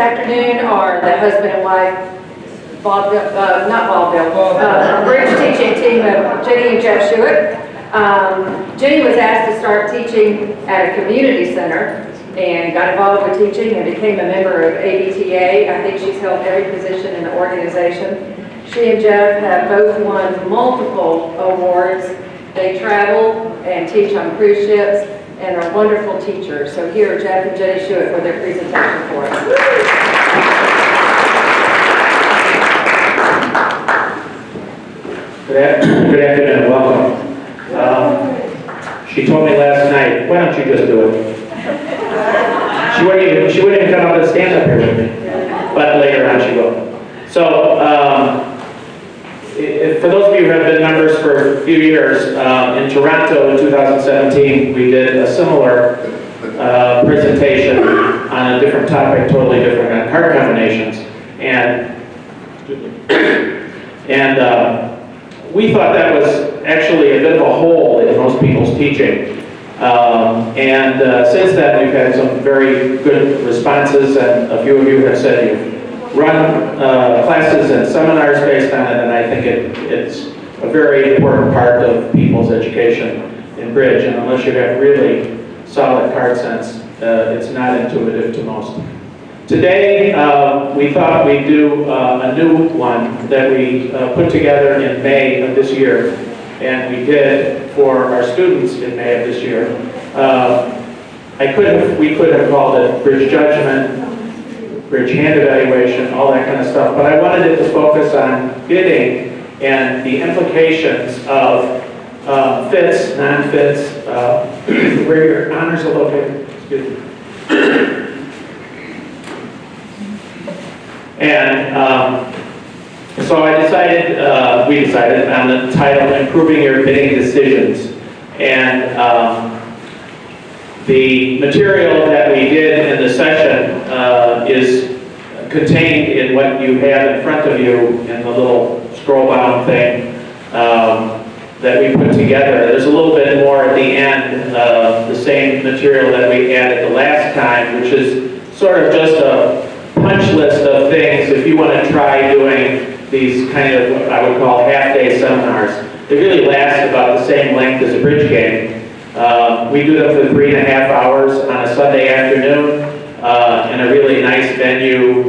afternoon are the husband and wife, bridge teaching team of Jenny and Jeff Schuett. Jenny was asked to start teaching at a community center and got involved with teaching and became a member of ABTA. I think she's held every position in the organization. She and Jeff have both won multiple awards. They travel and teach on cruise ships and are wonderful teachers. So here are Jeff and Jenny Schuett for their presentation for us. Good afternoon, welcome. She told me last night, why don't you just do it? She wouldn't even come up and stand up here with me, but later on she will. So, for those of you who have been members for a few years, in Toronto in 2017, we did a similar presentation on a different topic, totally different, on card combinations. And we thought that was actually a bit of a hole in most people's teaching. Since then, we've had some very good responses, and a few of you have said you've run classes and seminars based on it, and I think it's a very important part of people's education in bridge, and unless you have really solid card sense, it's not intuitive to most. Today, we thought we'd do a new one that we put together in May of this year, and we did for our students in May of this year. We could have called it Bridge Judgment, Bridge Hand Evaluation, all that kind of stuff, but I wanted it to focus on bidding and the implications of fits, non-fits, where your honors are located. Excuse me. And so we decided on the title, Improving Your Bidding Decisions. And the material that we did in the session is contained in what you have in front of you in the little scroll-bound thing that we put together. There's a little bit more at the end, the same material that we added the last time, which is sort of just a punch list of things if you want to try doing these kind of what I would call half-day seminars. They really last about the same length as a bridge game. We do them for 3.5 hours on a Sunday afternoon in a really nice venue.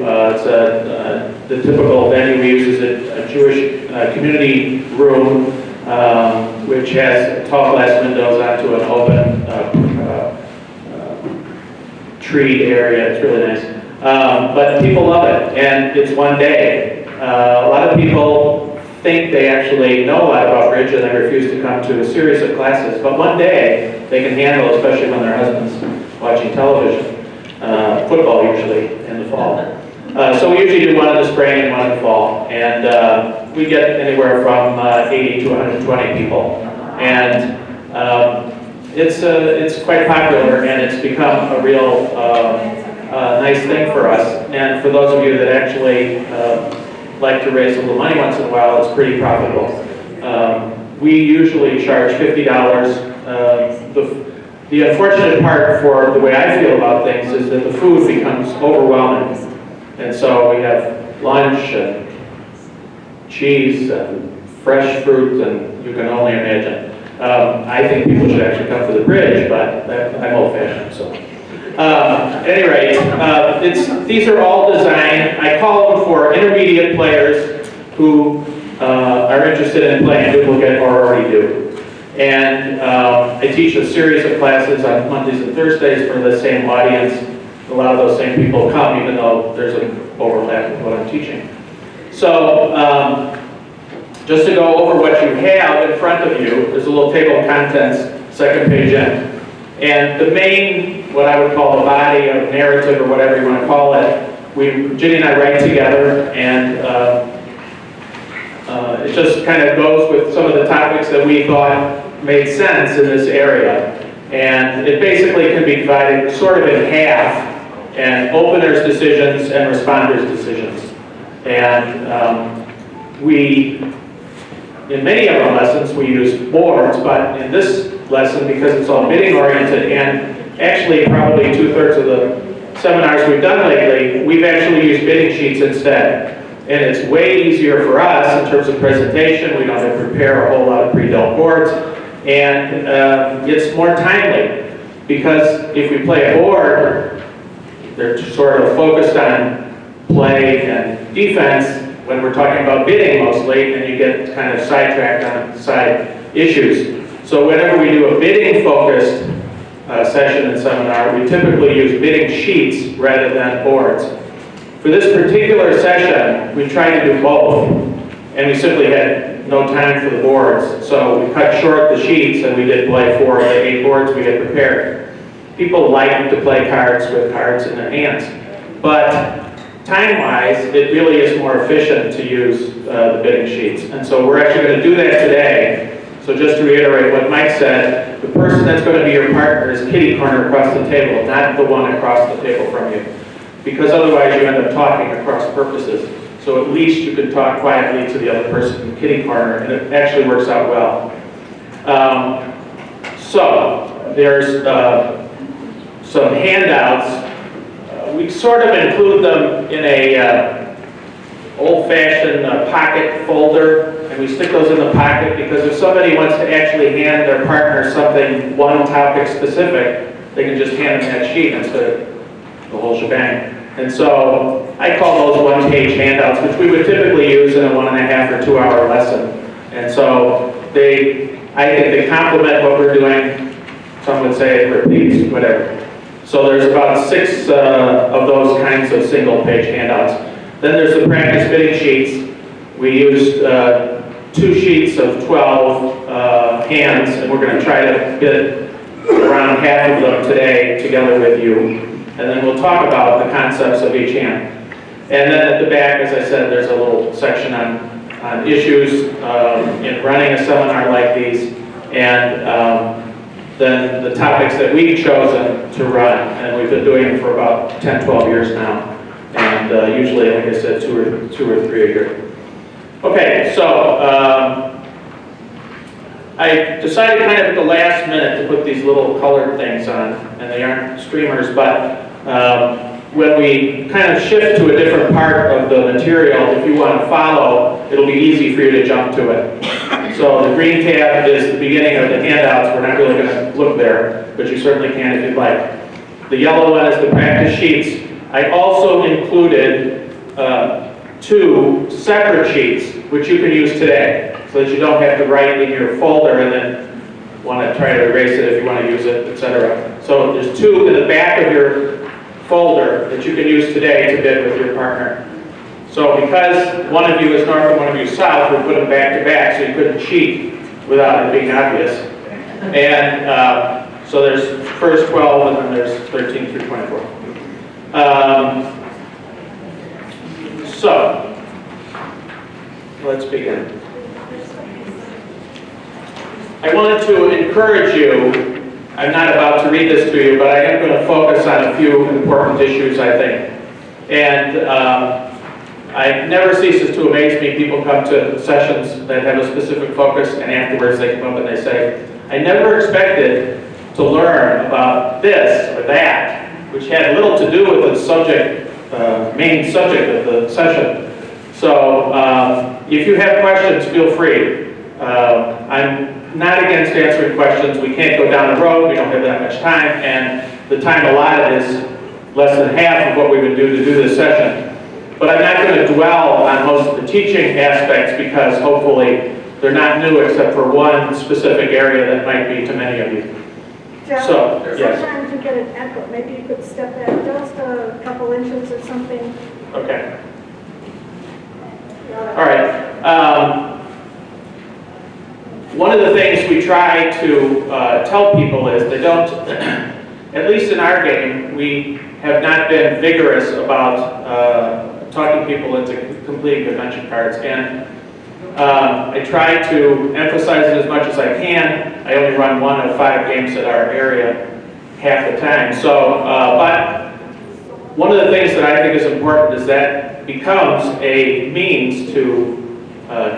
The typical venue we use is a Jewish community room, which has tall glass windows onto an open tree area. It's really nice. But people love it, and it's one day. A lot of people think they actually know a lot about bridge and they refuse to come to a series of classes, but one day they can handle, especially when their husband's watching television, football usually in the fall. So we usually do one in the spring and one in the fall, and we get anywhere from 80 to 120 people. And it's quite popular, and it's become a real nice thing for us. And for those of you that actually like to raise a little money once in a while, it's pretty profitable. We usually charge $50. The unfortunate part for the way I feel about things is that the food becomes overwhelming. And so we have lunch and cheese and fresh fruit, and you can only imagine. I think people should actually come for the bridge, but I'm old-fashioned, so. At any rate, these are all designed, I call them for intermediate players who are interested in playing duplicate or already do. And I teach a series of classes on Mondays and Thursdays for the same audience. A lot of those same people come, even though there's an overlap with what I'm teaching. So, just to go over what you have in front of you, there's a little table of contents, second page in. And the main, what I would call the body of narrative or whatever you want to call it, Ginny and I write together, and it just kind of goes with some of the topics that we thought made sense in this area. And it basically can be divided sort of in half, and openers' decisions and responders' decisions. And in many of our lessons, we use boards, but in this lesson, because it's all bidding oriented, and actually probably 2/3 of the seminars we've done lately, we've actually used bidding sheets instead. And it's way easier for us in terms of presentation. We don't have to prepare a whole lot of pre-built boards. And it's more timely, because if we play a board, they're sort of focused on play and defense when we're talking about bidding mostly, and you get kind of sidetracked on side issues. So whenever we do a bidding-focused session and seminar, we typically use bidding sheets rather than boards. For this particular session, we tried to do both, and we simply had no time for the boards. So we cut short the sheets, and we did play 4 of the 8 boards we had prepared. People like to play cards with cards in their hands, but time-wise, it really is more efficient to use the bidding sheets. And so we're actually going to do that today. So just to reiterate what Mike said, the person that's going to be your partner is kitty corner across the table, not the one across the table from you. Because otherwise you end up talking across purposes. So at least you can talk quietly to the other person in the kitty corner, and it actually works out well. So there's some handouts. We sort of include them in a old-fashioned pocket folder, and we stick those in the pocket because if somebody wants to actually hand their partner something, one topic specific, they can just hand them that sheet instead of the whole shebang. And so I call those one-page handouts, which we would typically use in a 1.5 or 2 hour lesson. And so I think they complement what we're doing. Some would say it repeats, whatever. So there's about 6 of those kinds of single-page handouts. Then there's the practice bidding sheets. We used 2 sheets of 12 hands, and we're going to try to bid around half of them today together with you. And then we'll talk about the concepts of each hand. And then at the back, as I said, there's a little section on issues in running a seminar like these, and then the topics that we've chosen to run. And we've been doing it for about 10, 12 years now. And usually, like I said, two or three a year. Okay, so I decided kind of at the last minute to put these little colored things on, and they aren't streamers, but when we kind of shift to a different part of the material, if you want to follow, it'll be easy for you to jump to it. So the green tab is the beginning of the handouts. We're not really going to look there, but you certainly can if you'd like. The yellow one is the practice sheets. I also included 2 separate sheets, which you can use today, so that you don't have to write in your folder and then want to try to erase it if you want to use it, etc. So there's 2 in the back of your folder that you can use today to bid with your partner. So because one of you is north and one of you is south, we put them back to back so you couldn't cheat without it being obvious. And so there's first 12 and then there's 13 through 24. So let's begin. I wanted to encourage you. I'm not about to read this to you, but I am going to focus on a few important issues, I think. And it never ceases to amaze me. People come to sessions that have a specific focus, and afterwards they come up and they say, I never expected to learn about this or that, which had little to do with the subject, main subject of the session. So if you have questions, feel free. I'm not against answering questions. We can't go down the road. We don't have that much time. And the time allotted is less than half of what we would do to do this session. But I'm not going to dwell on most of the teaching aspects because hopefully they're not new except for one specific area that might be to many of you. Jeff, So, yes. sometimes you get an echo. Maybe you could step back just a couple inches or something. Okay. All right. One of the things we try to tell people is they don't, at least in our game, we have not been vigorous about talking people into completing convention cards. And I try to emphasize it as much as I can. I only run 1 of 5 games at our area half the time. So, but one of the things that I think is important is that becomes a means to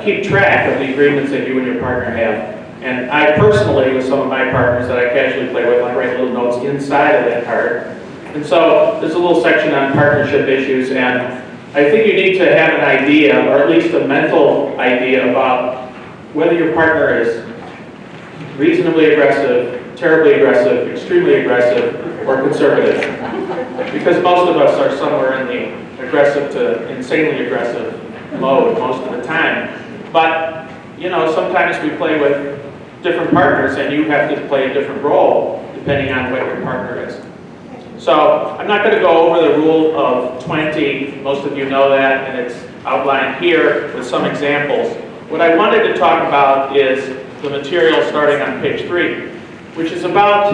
keep track of the agreements that you and your partner have. And I personally, with some of my partners that I casually play with, I write little notes inside of that card. And so there's a little section on partnership issues, and I think you need to have an idea, or at least a mental idea, about whether your partner is reasonably aggressive, terribly aggressive, extremely aggressive, or conservative. Because most of us are somewhere in the aggressive to insanely aggressive mode most of the time. But, you know, sometimes we play with different partners and you have to play a different role depending on what your partner is. So I'm not going to go over the rule of 20. Most of you know that, and it's outlined here with some examples. What I wanted to talk about is the material starting on page 3, which is about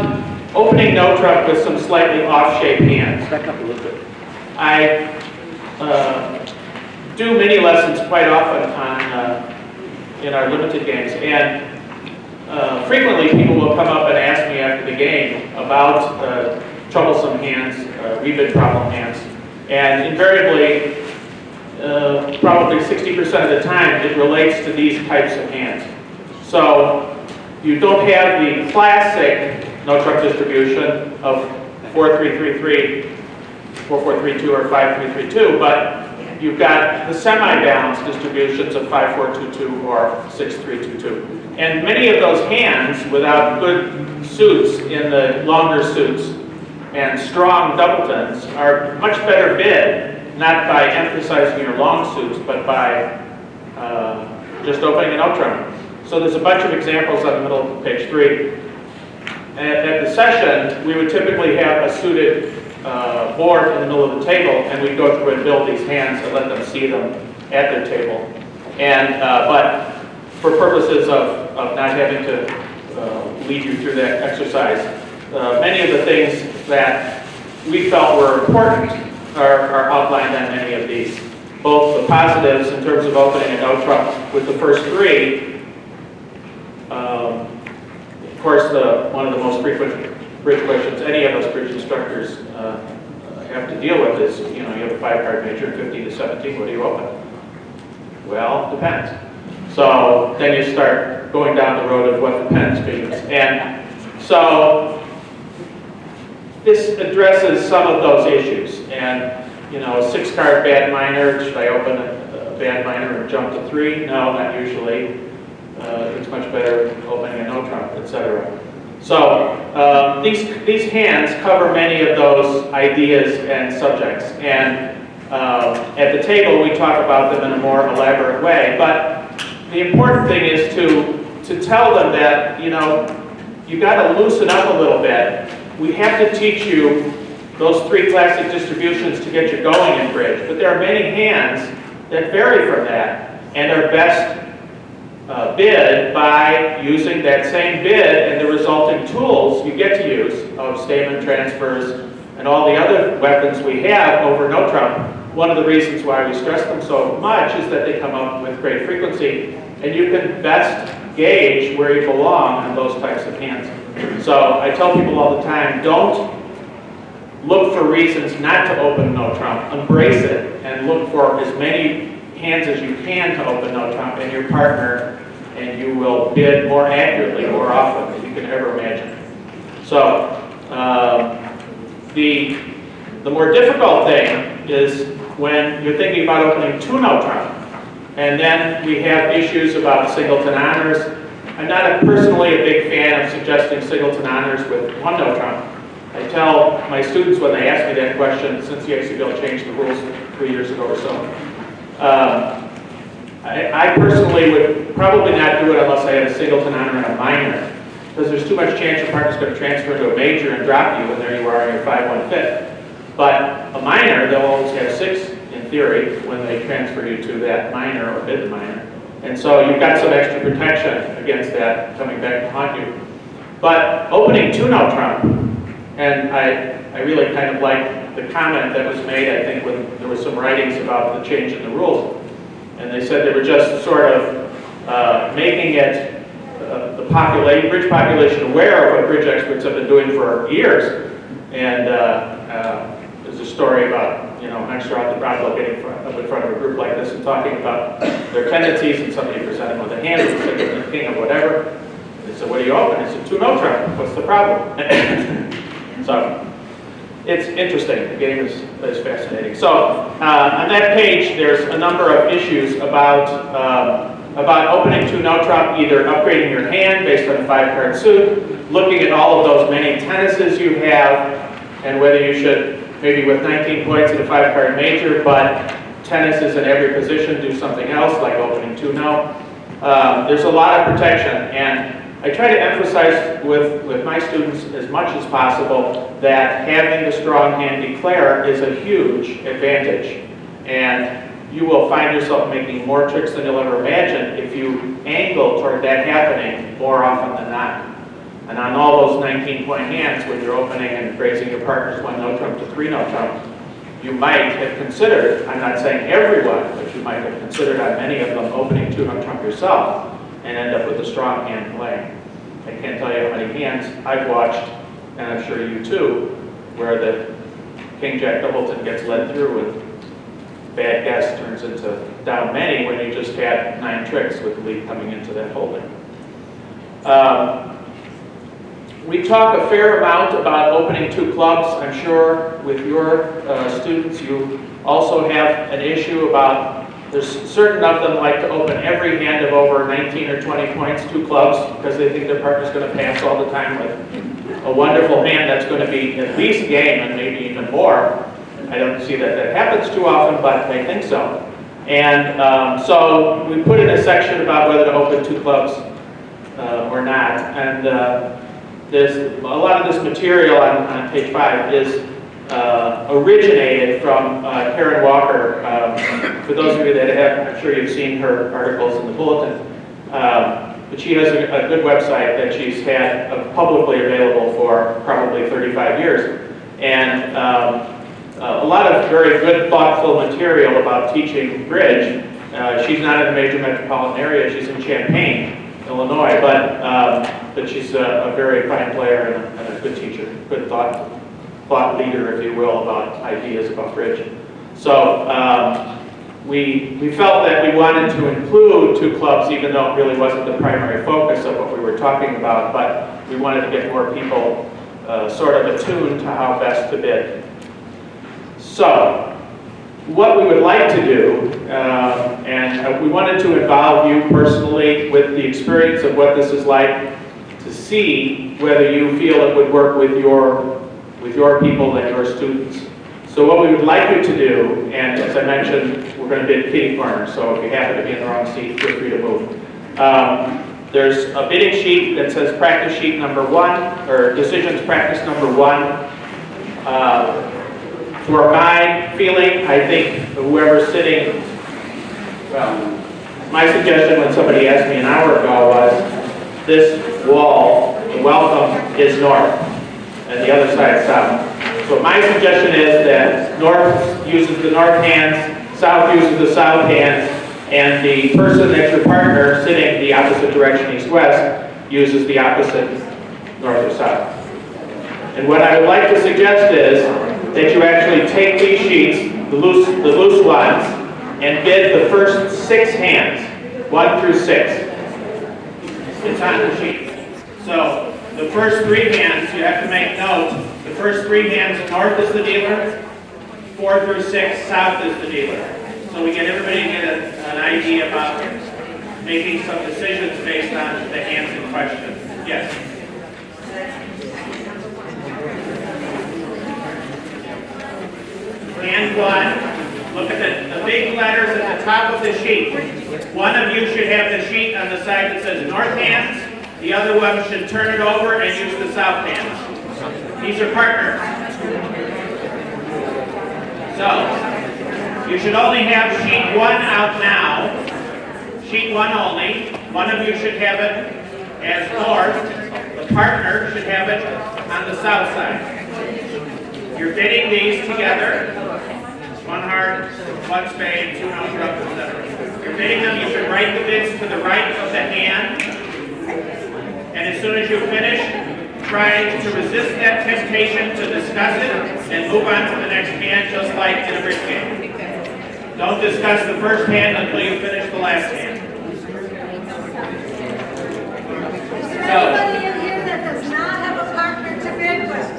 opening no trump with some slightly off-shaped hands. Back up a little bit. I do mini lessons quite often on in our limited games, and frequently people will come up and ask me after the game about troublesome hands, rebid problem hands, and invariably, probably 60% of the time, it relates to these types of hands. So you don't have the classic no trump distribution of 4-3-3-3, 4-4-3-2, or 5-3-3-2, but you've got the semi-balanced distributions of 5-4-2-2 or 6-3-2-2. And many of those hands, without good suits in the longer suits and strong doubletons, are much better bid, not by emphasizing your long suits, but by just opening a no trump. So there's a bunch of examples on the middle of page 3. At the session, we would typically have a suited board in the middle of the table, and we'd go through and build these hands and let them see them at their table. And but for purposes of not having to lead you through that exercise, many of the things that we felt were important are outlined on many of these. Both the positives in terms of opening a no trump with the first 3. Of course, one of the most frequent bridge questions any of us bridge instructors have to deal with is, you know, you have a 5-card major, 15 to 17, what do you open? Well, depends. So then you start going down the road of what depends means. And so this addresses some of those issues. And, you know, a 6-card bad minor, should I open a bad minor and jump to 3? No, not usually. It's much better opening a no trump, etc. So these hands cover many of those ideas and subjects. And at the table, we talk about them in a more elaborate way. But the important thing is to tell them that, you know, you got to loosen up a little bit. We have to teach you those 3 classic distributions to get you going in bridge. But there are many hands that vary from that and are best bid by using that same bid and the resulting tools you get to use of statement transfers and all the other weapons we have over no trump. One of the reasons why we stress them so much is that they come up with great frequency, and you can best gauge where you belong on those types of hands. So I tell people all the time, don't look for reasons not to open no trump. Embrace it and look for as many hands as you can to open no trump and your partner, and you will bid more accurately more often than you can ever imagine. So the more difficult thing is when you're thinking about opening 2 no trump, and then we have issues about singleton honors. I'm not personally a big fan of suggesting singleton honors with 1 no trump. I tell my students when they ask me that question, since the XCBL changed the rules 3 years ago or so, I personally would probably not do it unless I had a singleton honor and a minor, because there's too much chance your partner's going to transfer into a major and drop you, and there you are in your 5-1-5. But a minor, they'll always have 6 in theory when they transfer you to that minor or bid the minor. And so you've got some extra protection against that coming back to haunt you. But opening 2 no trump, and I really kind of like the comment that was made, I think, when there was some writings about the change in the rules. And they said they were just sort of making it the bridge population aware of what bridge experts have been doing for years. And there's a story about, you know, Max Broadwell getting up in front of a group like this and talking about their tendencies, and somebody presented with a hand and said, the king of whatever. They said, what do you open? He said, 2 no trump. What's the problem? So it's interesting. The game is fascinating. So on that page, there's a number of issues about opening to no trump, either upgrading your hand based on a 5-card suit, looking at all of those many tennises you have, and whether you should, maybe with 19 points in a 5-card major, but tennis is in every position, do something else, like opening 2-no. There's a lot of protection, and I try to emphasize with my students as much as possible that having the strong hand declare is a huge advantage. And you will find yourself making more tricks than you'll ever imagine if you angle toward that happening more often than not. And on all those 19-point hands, when you're opening and raising your partner's 1-no trump to 3-no trump, you might have considered, I'm not saying everyone, but you might have considered on many of them opening 2-no trump yourself and end up with a strong hand playing. I can't tell you how many hands I've watched, and I'm sure you too, where the king-jack doubleton gets led through and bad guess turns into down many when you just had 9 tricks with the lead coming into that holding. We talk a fair amount about opening 2 clubs. I'm sure with your students you also have an issue about, there's certain of them like to open every hand of over 19 or 20 points, 2 clubs, because they think their partner's going to pass all the time with a wonderful hand that's going to be at least game and maybe even more. I don't see that happens too often, but they think so. And so we put in a section about whether to open 2 clubs or not. And there's a lot of this material on page 5 is originated from Karen Walker. For those of you that have, I'm sure you've seen her articles in the bulletin. But she has a good website that she's had publicly available for probably 35 years. And a lot of very good, thoughtful material about teaching bridge. She's not in a major metropolitan area. She's in Champaign, Illinois, but she's a very fine player and a good teacher, good thought leader, if you will, about ideas about bridge. So we felt that we wanted to include 2 clubs, even though it really wasn't the primary focus of what we were talking about, but we wanted to get more people sort of attuned to how best to bid. So, what we would like to do, and we wanted to involve you personally with the experience of what this is like, to see whether you feel it would work with your people and your students. So what we would like you to do, and as I mentioned, we're going to bid kitty corner, so if you happen to be in the wrong seat, feel free to move. There's a bidding sheet that says practice sheet number 1, or decisions practice number 1. For my feeling, I think whoever's sitting, well, my suggestion when somebody asked me an hour ago was, this wall, the welcome, is north, and the other side south. So my suggestion is that north uses the north hands, south uses the south hands, and the person that's your partner sitting the opposite direction, east-west, uses the opposite north or south. And what I would like to suggest is that you actually take these sheets, the loose ones, and bid the first 6 hands, 1 through 6. It's on the sheet. So the first 3 hands, you have to make note, the first 3 hands, north is the dealer, 4 through 6, south is the dealer. So we get everybody to get an idea about making some decisions based on the hands in question. Yes? Hand 1, look at the big letters at the top of the sheet. One of you should have the sheet on the side that says north hands. The other one should turn it over and use the south hands. These are partners. So, you should only have sheet 1 out now. Sheet 1 only. One of you should have it as north. The partner should have it on the south side. You're bidding these together. 1 heart, 1 spade, 2 no trump, etc. You're bidding them, you should write the bids to the right of the hand. And as soon as you finish, try to resist that temptation to discuss it and move on to the next hand, just like in a bridge game. Don't discuss the first hand until you finish the last hand. Is there anybody in here that does not have a partner to bid with?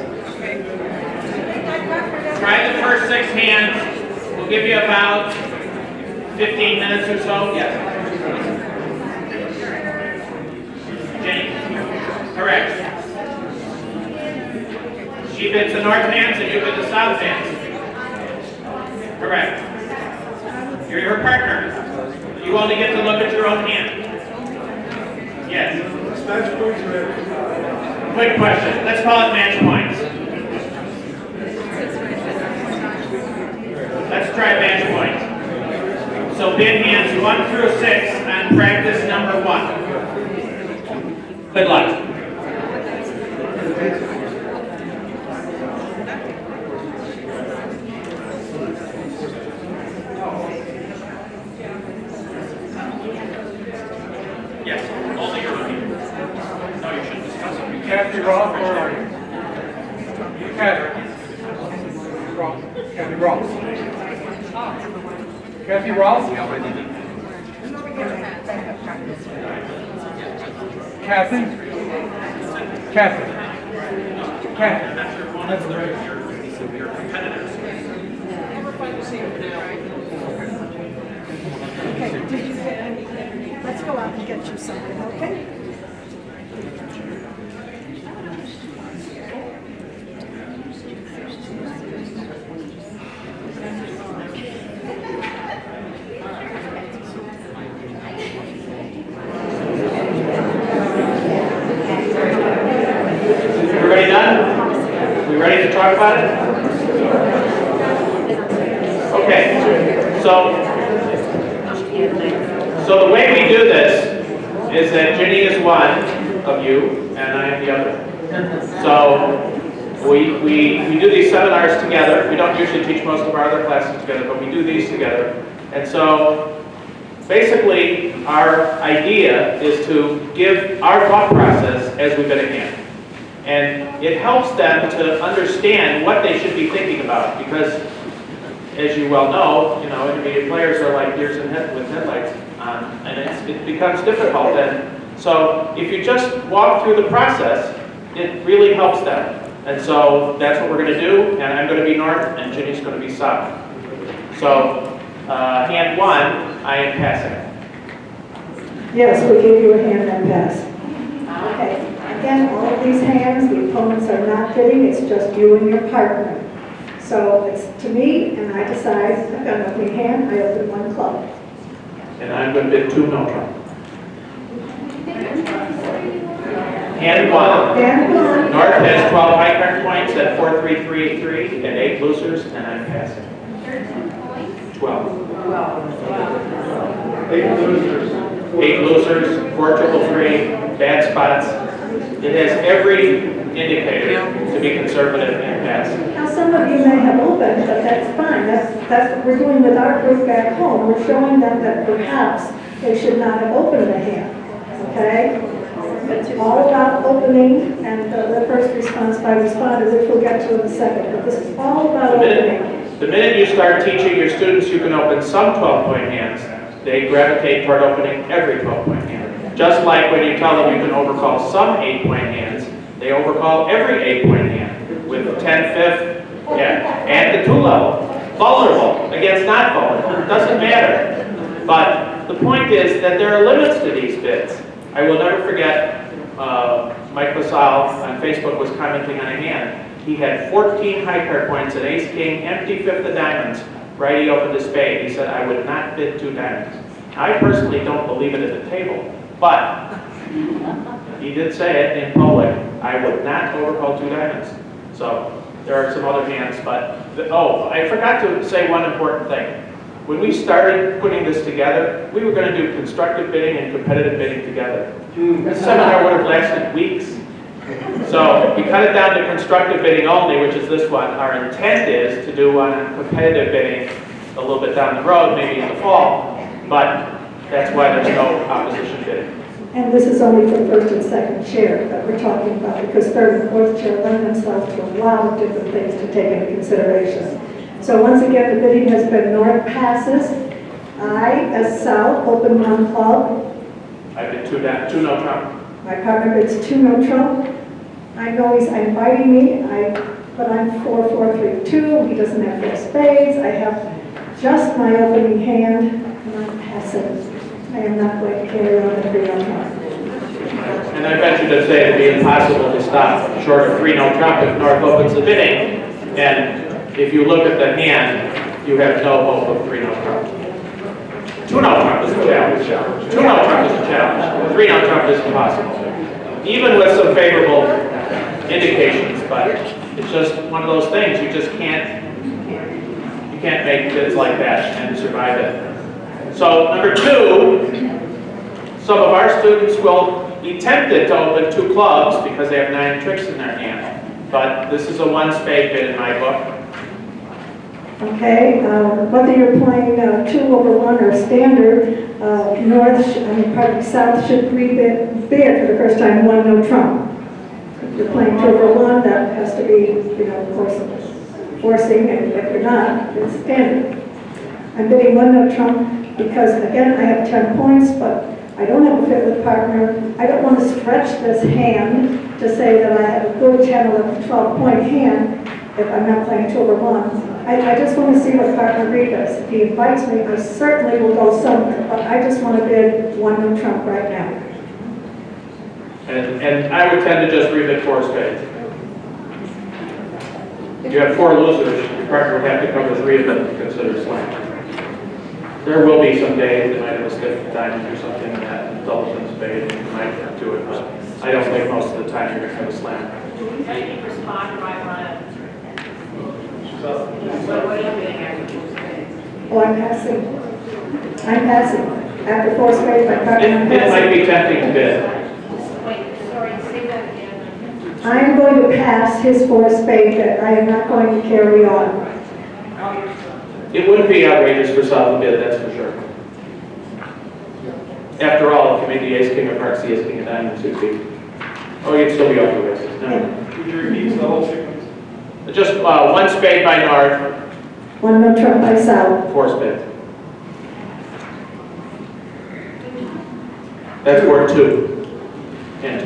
I think I Try the first 6 hands. We'll give you about 15 minutes or so. Yes. Jenny. Correct. She bids the north hands and you bid the south hands. Correct. You're her partner. You only get to look at your own hand. Yes. Quick question. Let's call it match points. Let's try match points. So bid hands 1 through 6 on practice number 1. Good luck. Yes, only your own. No, you shouldn't discuss it. Kathy Ross or Kathy? Ross. Kathy Ross. Kathy Ross? Kathy? Kathy? Kathy? That's right. Your competitors. Okay, did you get anything? Let's go out and get you something, okay? Everybody done? We ready to talk about it? Okay, so the way we do this is that Ginny is one of you and I am the other. So we do these seminars together. We don't usually teach most of our other classes together, but we do these together. And so basically our idea is to give our thought process as we bid a hand. And it helps them to understand what they should be thinking about because, as you well know, intermediate players are like deers in with headlights on, and it becomes difficult. And so if you just walk through the process, it really helps them. And so that's what we're going to do, and I'm going to be north, and Ginny's going to be south. So hand 1, I am passing. Yes, we give you a hand and pass. Okay, again, all of these hands, the opponents are not bidding, it's just you and your partner. So it's to me, and I decide, I've got an opening hand, I open 1 club. And I'm going to bid 2 no trump. Hand 1. Hand 1. North has 12 high card points at 4-3-3-3 and 8 losers, and I'm passing. 12. 8 losers. 8 losers, 4-3-3, bad spots. It has every indicator to be conservative and pass. Now, some of you may have opened, but that's fine. That's what we're doing with our group back home. We're showing them that perhaps they should not have opened the hand, okay? It's all about opening and the first response by responder, which we'll get to in a second. But this is all about opening. The minute you start teaching your students you can open some 12-point hands, they gravitate toward opening every 12-point hand. Just like when you tell them you can overcall some 8-point hands, they overcall every 8-point hand with 10-5, and the 2 level. Vulnerable against not vulnerable. It doesn't matter. But the point is that there are limits to these bids. I will never forget Mike LaSalle on Facebook was commenting on a hand. He had 14 high card points, an ace king, empty 5th of diamonds. Right, he opened a spade. He said, I would not bid 2 diamonds. I personally don't believe it at the table, but he did say it in public. I would not overcall 2 diamonds. So there are some other hands, but, I forgot to say one important thing. When we started putting this together, we were going to do constructive bidding and competitive bidding together. This seminar would have lasted weeks. So we cut it down to constructive bidding only, which is this one. Our intent is to do one on competitive bidding a little bit down the road, maybe in the fall, but that's why there's no opposition bidding. And this is only for first and second chair that we're talking about, because third and fourth chair lend themselves to a lot of different things to take into consideration. So once again, the bidding has been north passes. I, as south, open 1 club. I bid 2 no trump. My partner bids 2 no trump. I know he's inviting me. I but I'm 4-4-3-2, he doesn't have 4 spades, I have just my opening hand, and I'm passing. I am not going to carry on the 3-note trump. And I venture to say it'd be impossible to stop short of 3-note trump if North opens the bidding. And if you look at the hand, you have no hope of 3-note trump. 2-note trump is a challenge. 2-note trump is a challenge. 3-note trump is impossible. Even with some favorable indications, but it's just one of those things. You just can't make bids like that and survive it. So number 2, some of our students will be tempted to open 2 clubs because they have 9 tricks in their hand. But this is a 1-spade bid in my book. Okay, whether you're playing 2/1 or standard, South should bid for the first time 1-note trump. If you're playing 2/1, that has to be, of course, forcing, and if you're not, it's standard. I'm bidding 1-note trump because, again, I have 10 points, but I don't have a fit with partner. I don't want to stretch this hand to say that I have a good 10, 11, 12-point hand if I'm not playing 2/1. I just want to see what partner Reed does. If he invites me, I certainly will go somewhere, but I just want to bid 1-note trump right now. And I would tend to just rebid 4 spades. If you have 4 losers, your partner would have to cover 3 of them to consider slam. There will be some days they might have a stiff diamond or something in that double spade, and you might do it, but I don't think most of the time you're going to have a slam. How do you respond if I want to? What are you doing after 4 spades? Oh, I'm passing. I'm passing. After 4 spades, my partner, I'm It might passing. be tempting to bid. Wait, sorry, say that again. I'm going to pass his 4 spade bid. I am not going to carry on. It wouldn't be outrageous for South to bid, that's for sure. After all, if you made the ace king of hearts, the ace king of diamonds, oh, you'd still be off the races. No. Could you repeat the whole sequence? Just 1 spade by North, 1-note trump by South. 4 spades. That's worth 2 and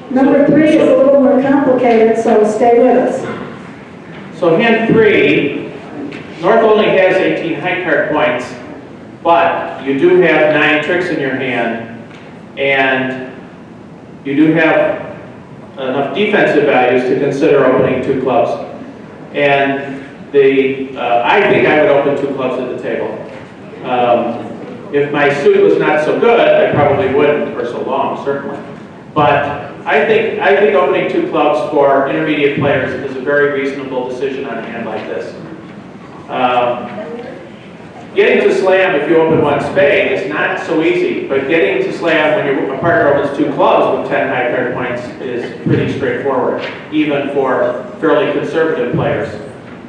2. Number 3 is a little more complicated, so stay with us. So hand 3, North only has 18 high card points, but you do have 9 tricks in your hand, and you do have enough defensive values to consider opening 2 clubs. And I think I would open 2 clubs at the table. If my suit was not so good, I probably wouldn't, or so long, certainly. But I think opening 2 clubs for intermediate players is a very reasonable decision on a hand like this. Getting to slam if you open 1 spade is not so easy, but getting to slam when your partner opens 2 clubs with 10 high card points is pretty straightforward, even for fairly conservative players.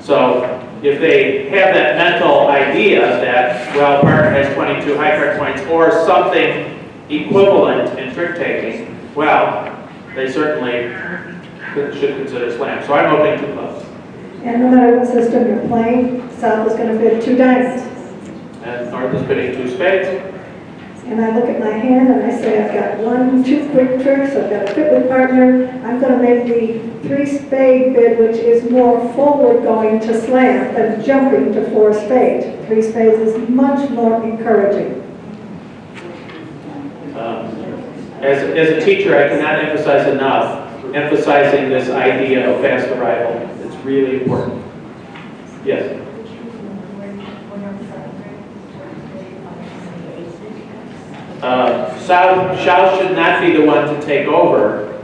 So if they have that mental idea that, well, partner has 22 high card points or something equivalent in trick taking, well, they certainly should consider slam. So I'm opening 2 clubs. And no matter what system you're playing, South is going to bid 2 diamonds. And North is bidding 2 spades. And I look at my hand and I say, I've got 2 quick tricks, I've got a fit with partner. I'm going to make the 3 spade bid, which is more forward going to slam than jumping to 4 spades. 3 spades is much more encouraging. As a teacher, I cannot emphasize enough emphasizing this idea of fast arrival. It's really important. Yes? South should not be the one to take over.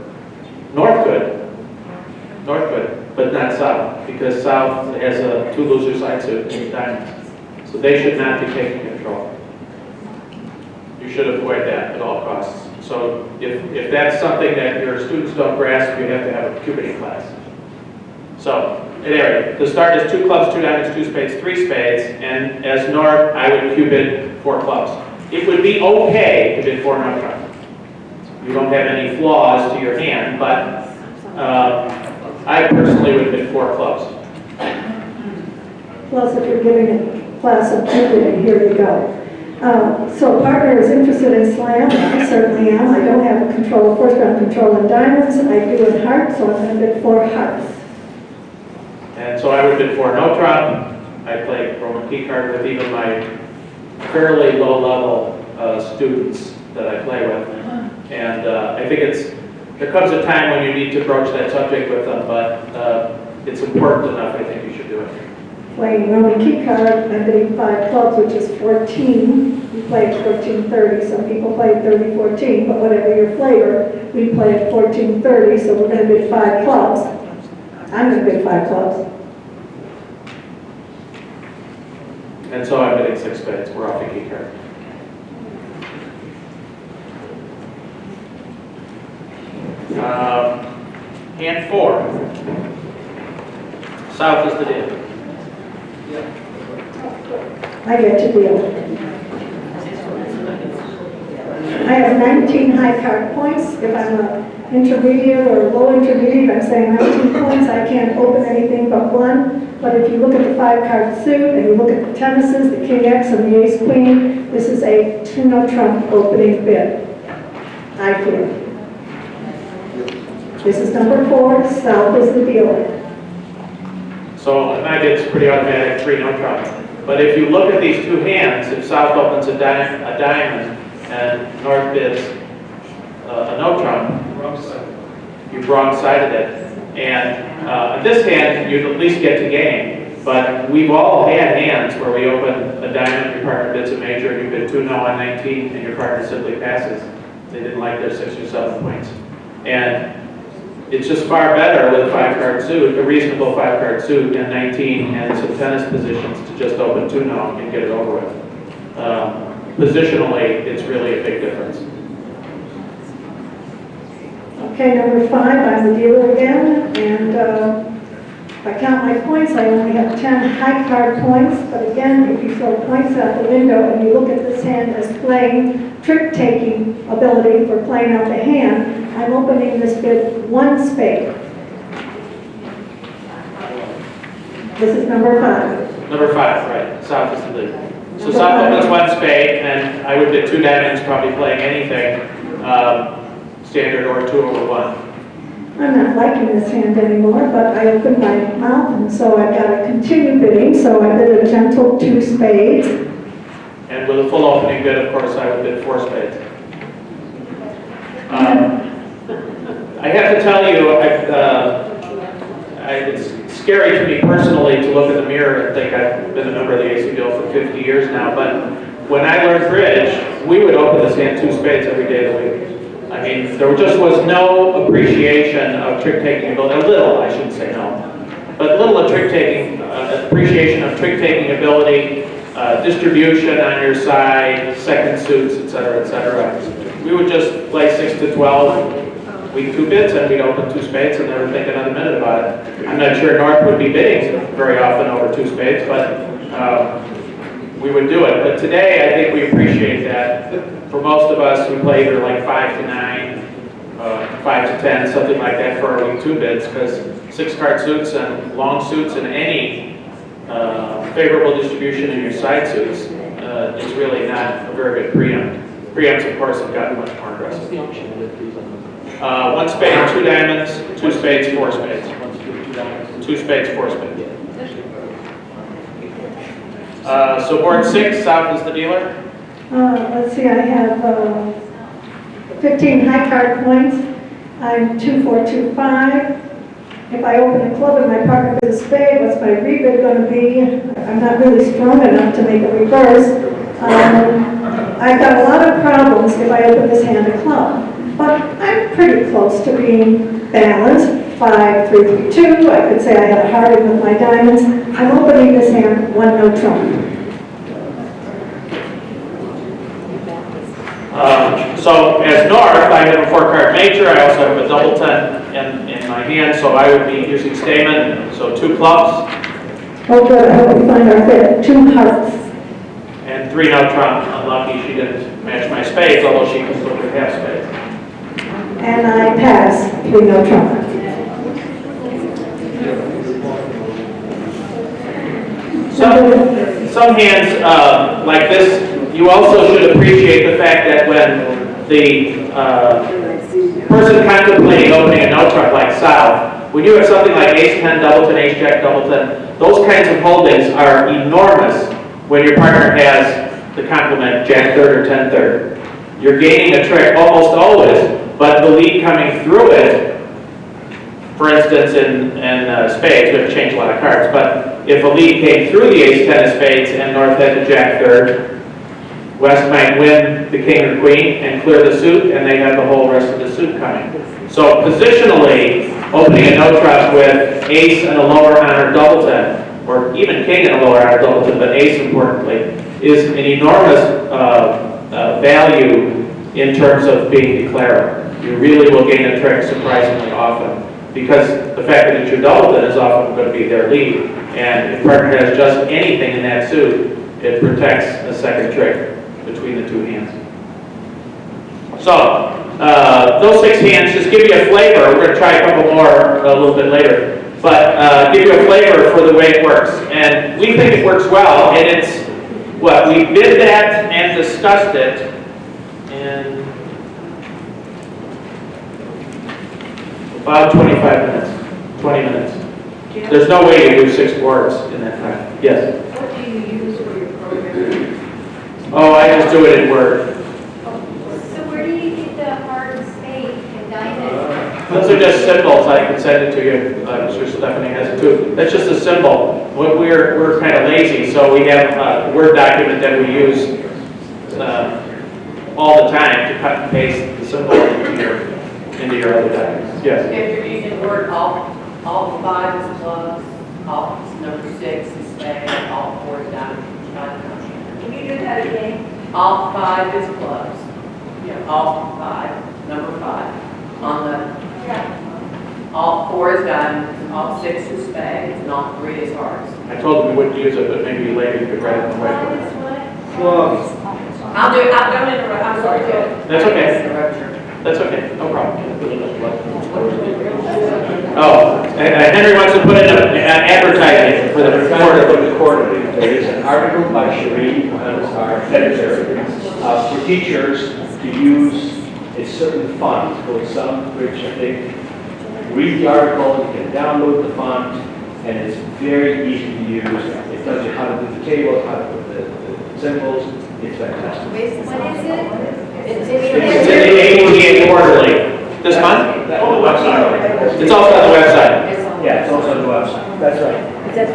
North could, but not South, because South has a 2 loser side suit in diamonds. So they should not be taking control. You should avoid that at all costs. So if that's something that your students don't grasp, you have to have a cubiting class. So, at any rate, the start is 2 clubs, 2 diamonds, 2 spades, 3 spades, and as North, I would cubit 4 clubs. It would be okay to bid 4-note trump. You don't have any flaws to your hand, but I personally would bid 4 clubs. Plus, if you're giving a class of cubiting, here you go. So partner is interested in slam, I certainly am. I don't have control, first round control in diamonds. I do in hearts, so I'm going to bid 4 hearts. And so I would bid for no trump. I play Roman key card with even my fairly low-level students that I play with. And I think there comes a time when you need to broach that subject with them, but it's important enough, I think you should do it. Playing Roman key card, I'm bidding 5 clubs, which is 14. We play at 14:30. Some people play at 30:14, but whatever your flavor, we play at 14:30, so we're going to bid 5 clubs. I'm going to bid 5 clubs. And so I'm bidding 6 bids. We're off the key card. Hand 4. South is the deal. I get to deal. I have 19 high card points. If I'm an intermediate or low intermediate, I'm saying 19 points. I can't open anything but 1. But if you look at the 5 card suit and you look at the tennises, the king X and the ace queen, this is a 2-no trump opening bid. I feel. This is number 4. South is the dealer. So my bid's pretty automatic, 3 no trump. But if you look at these 2 hands, if South opens a diamond and North bids a no trump, you've wrong-sided it. And in this hand, you'd at least get to game. But we've all had hands where we open a diamond, your partner bids a major, and you bid 2 no on 19, and your partner simply passes. They didn't like their 6 or 7 points. And it's just far better with a 5 card suit, a reasonable 5 card suit, and 19 and some tennis positions to just open 2 no and get it over with. Positionally, it's really a big difference. Okay, number 5, I'm the dealer again, and if I count my points, I only have 10 high card points, but again, if you throw points out the window and you look at this hand as playing trick-taking ability for playing out the hand, I'm opening this bid 1 spade. This is number 5. Number 5, right, South is the lead. So South opens 1 spade, and I would bid 2 diamonds, probably playing anything, standard or 2 over 1. I'm not liking this hand anymore, but I opened my mouth, and so I've got to continue bidding, so I bid a gentle 2 spades. And with a full opening bid, of course, I would bid 4 spades. I have to tell you, it's scary to me personally to look in the mirror and think I've been a member of the ACBL for 50 years now, but when I learned bridge, we would open this hand 2 spades every day of the week. I mean, there just was no appreciation of trick-taking ability, a little, I shouldn't say no, but little of trick-taking, appreciation of trick-taking ability, distribution on your side, second suits, et cetera, We would just play 6 to 12, week 2 bids, and we'd open 2 spades and never think another minute about it. I'm not sure North would be bidding very often over 2 spades, but we would do it. But today, I think we appreciate that. For most of us, we play either like 5 to 9, 5 to 10, something like that for our week 2 bids, because 6 card suits and long suits and any favorable distribution in your side suits is really not a very good preempt. Preempts, of course, have gotten much more aggressive. 1 spade, 2 diamonds, 2 spades, 4 spades. 2 spades, 4 spades. So board 6, South is the dealer. Let's see, I have 15 high card points. I'm 2, 4, 2, 5. If I open a club and my partner bids a spade, what's my rebid going to be? I'm not really strong enough to make a reverse. I've got a lot of problems if I open this hand a club, but I'm pretty close to being balanced. 5, 3, 3, 2. I could say I had a heart in with my diamonds. I'm opening this hand 1 no trump. So as North, I have a 4 card major. I also have a double 10 in my hand, so I would be using Stamen. So 2 clubs. Oh good, I hope we find our fit. 2 hearts. And 3 no trump. Unlucky she didn't match my spades, although she can still have spades. And I pass 3 no trump. Some hands like this, you also should appreciate the fact that when the person contemplating opening a no trump like South When you have something like ace-10, doubleton, ace-jack, doubleton, those kinds of holdings are enormous when your partner has the complement jack-third or 10-third. You're gaining a trick almost always, but the lead coming through it, for instance, in spades, we have to change a lot of cards, but if a lead came through the ace-10 of spades and North had the jack-third, West might win the king or queen and clear the suit, and they have the whole rest of the suit coming. So positionally, opening a no trust with ace and a lower honor doubleton, or even king and a lower honor doubleton, but ace importantly, is an enormous value in terms of being declarative. You really will gain a trick surprisingly often, because the fact that it's your doubleton is often going to be their lead, and if partner has just anything in that suit, it protects a second trick between the two hands. So, those 6 hands just give you a flavor. We're going to try a couple more a little bit later, but give you a flavor for the way it works. And we think it works well, and it's what we did that and discussed it in about 25 minutes, 20 minutes. There's no way you do 6 boards in that time. Yes? What do you use for your program? Oh, I just do it in Word. So where do you get the heart and spade and diamond? Those are just symbols. I can send it to you. I'm sure Stephanie has it too. That's just a symbol. We're kind of lazy, so we have a Word document that we use all the time to cut and paste the symbol into your other documents. Yes? If you're using Word, all 5 is clubs, all number 6 is spade, all 4 is diamond. Can you do that again? All 5 is clubs. Yeah, all 5, number 5. On the, all 4 is diamonds, all 6 is spades, and all 3 is hearts. I told them we wouldn't use it, but maybe later you could write it in the What whiteboard. is what? Clubs. I'll do it, don't interrupt, I'm sorry, go ahead. That's okay. Interrupt you. That's okay. No problem. Oh, and Henry wants to put in an advertising for the quarterly. There is an article by Cherie, our editor, for teachers to use a certain font called some, which I think, read the article, you can download the font, and it's very easy to use. It tells you how to do the tables, how to put the symbols. It's fantastic. What is it? It's in the ATA quarterly. This month? On the website. It's also on the website. Yeah, it's also on the website. That's right. Jeff,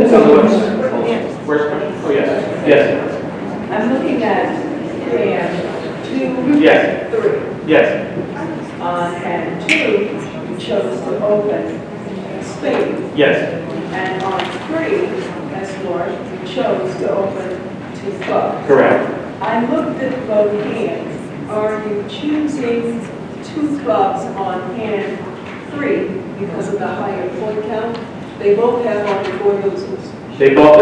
It's on the website. Where's, oh, yes. Yes. I'm looking at hand 2, Yes. 3. Yes. On hand 2, you chose to open spade. Yes. And on 3, as Lord, you chose to open 2 clubs. Correct. I looked at both hands. Are you choosing 2 clubs on hand 3 because of the higher point count? They both have only 4 losers. They both,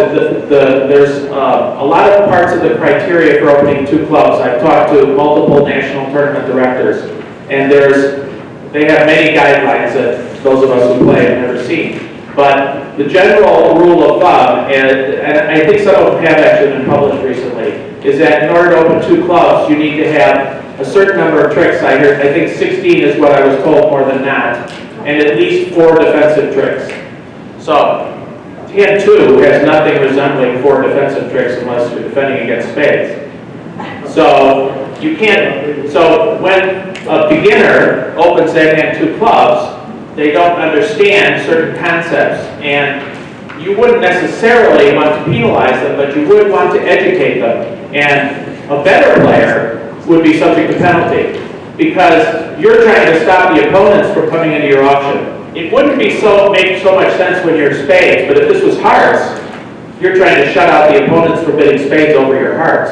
there's a lot of parts of the criteria for opening 2 clubs. I've talked to multiple national tournament directors, and they have many guidelines that those of us who play have never seen. But the general rule of thumb, and I think some of them have actually been published recently, is that in order to open 2 clubs, you need to have a certain number of tricks. I think 16 is what I was told more than not, and at least 4 defensive tricks. So, hand 2 has nothing resembling 4 defensive tricks unless you're defending against spades. So, you can't, so when a beginner opens that hand 2 clubs, they don't understand certain concepts, and you wouldn't necessarily want to penalize them, but you would want to educate them. And a better player would be subject to penalty, because you're trying to stop the opponents from coming into your auction. It wouldn't make so much sense when you're spades, but if this was hearts, you're trying to shut out the opponents from bidding spades over your hearts.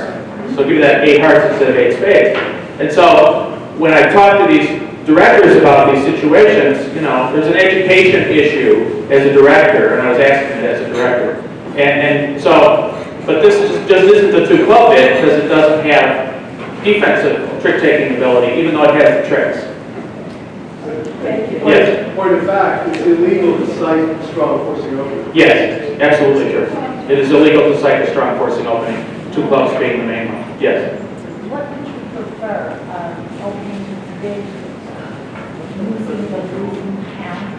So give you that 8 hearts instead of 8 spades. And so when I talk to these directors about these situations, you know, there's an education issue as a director, and I was asking it as a director. And so, but this just isn't the 2 club bid because it doesn't have defensive trick-taking ability, even though it has the tricks. Yes. Point of fact, it's illegal to cite strong forcing opening. Yes, absolutely true. It is illegal to cite a strong forcing opening, 2 clubs being the main one. Yes. What would you prefer, opening bid using the losing count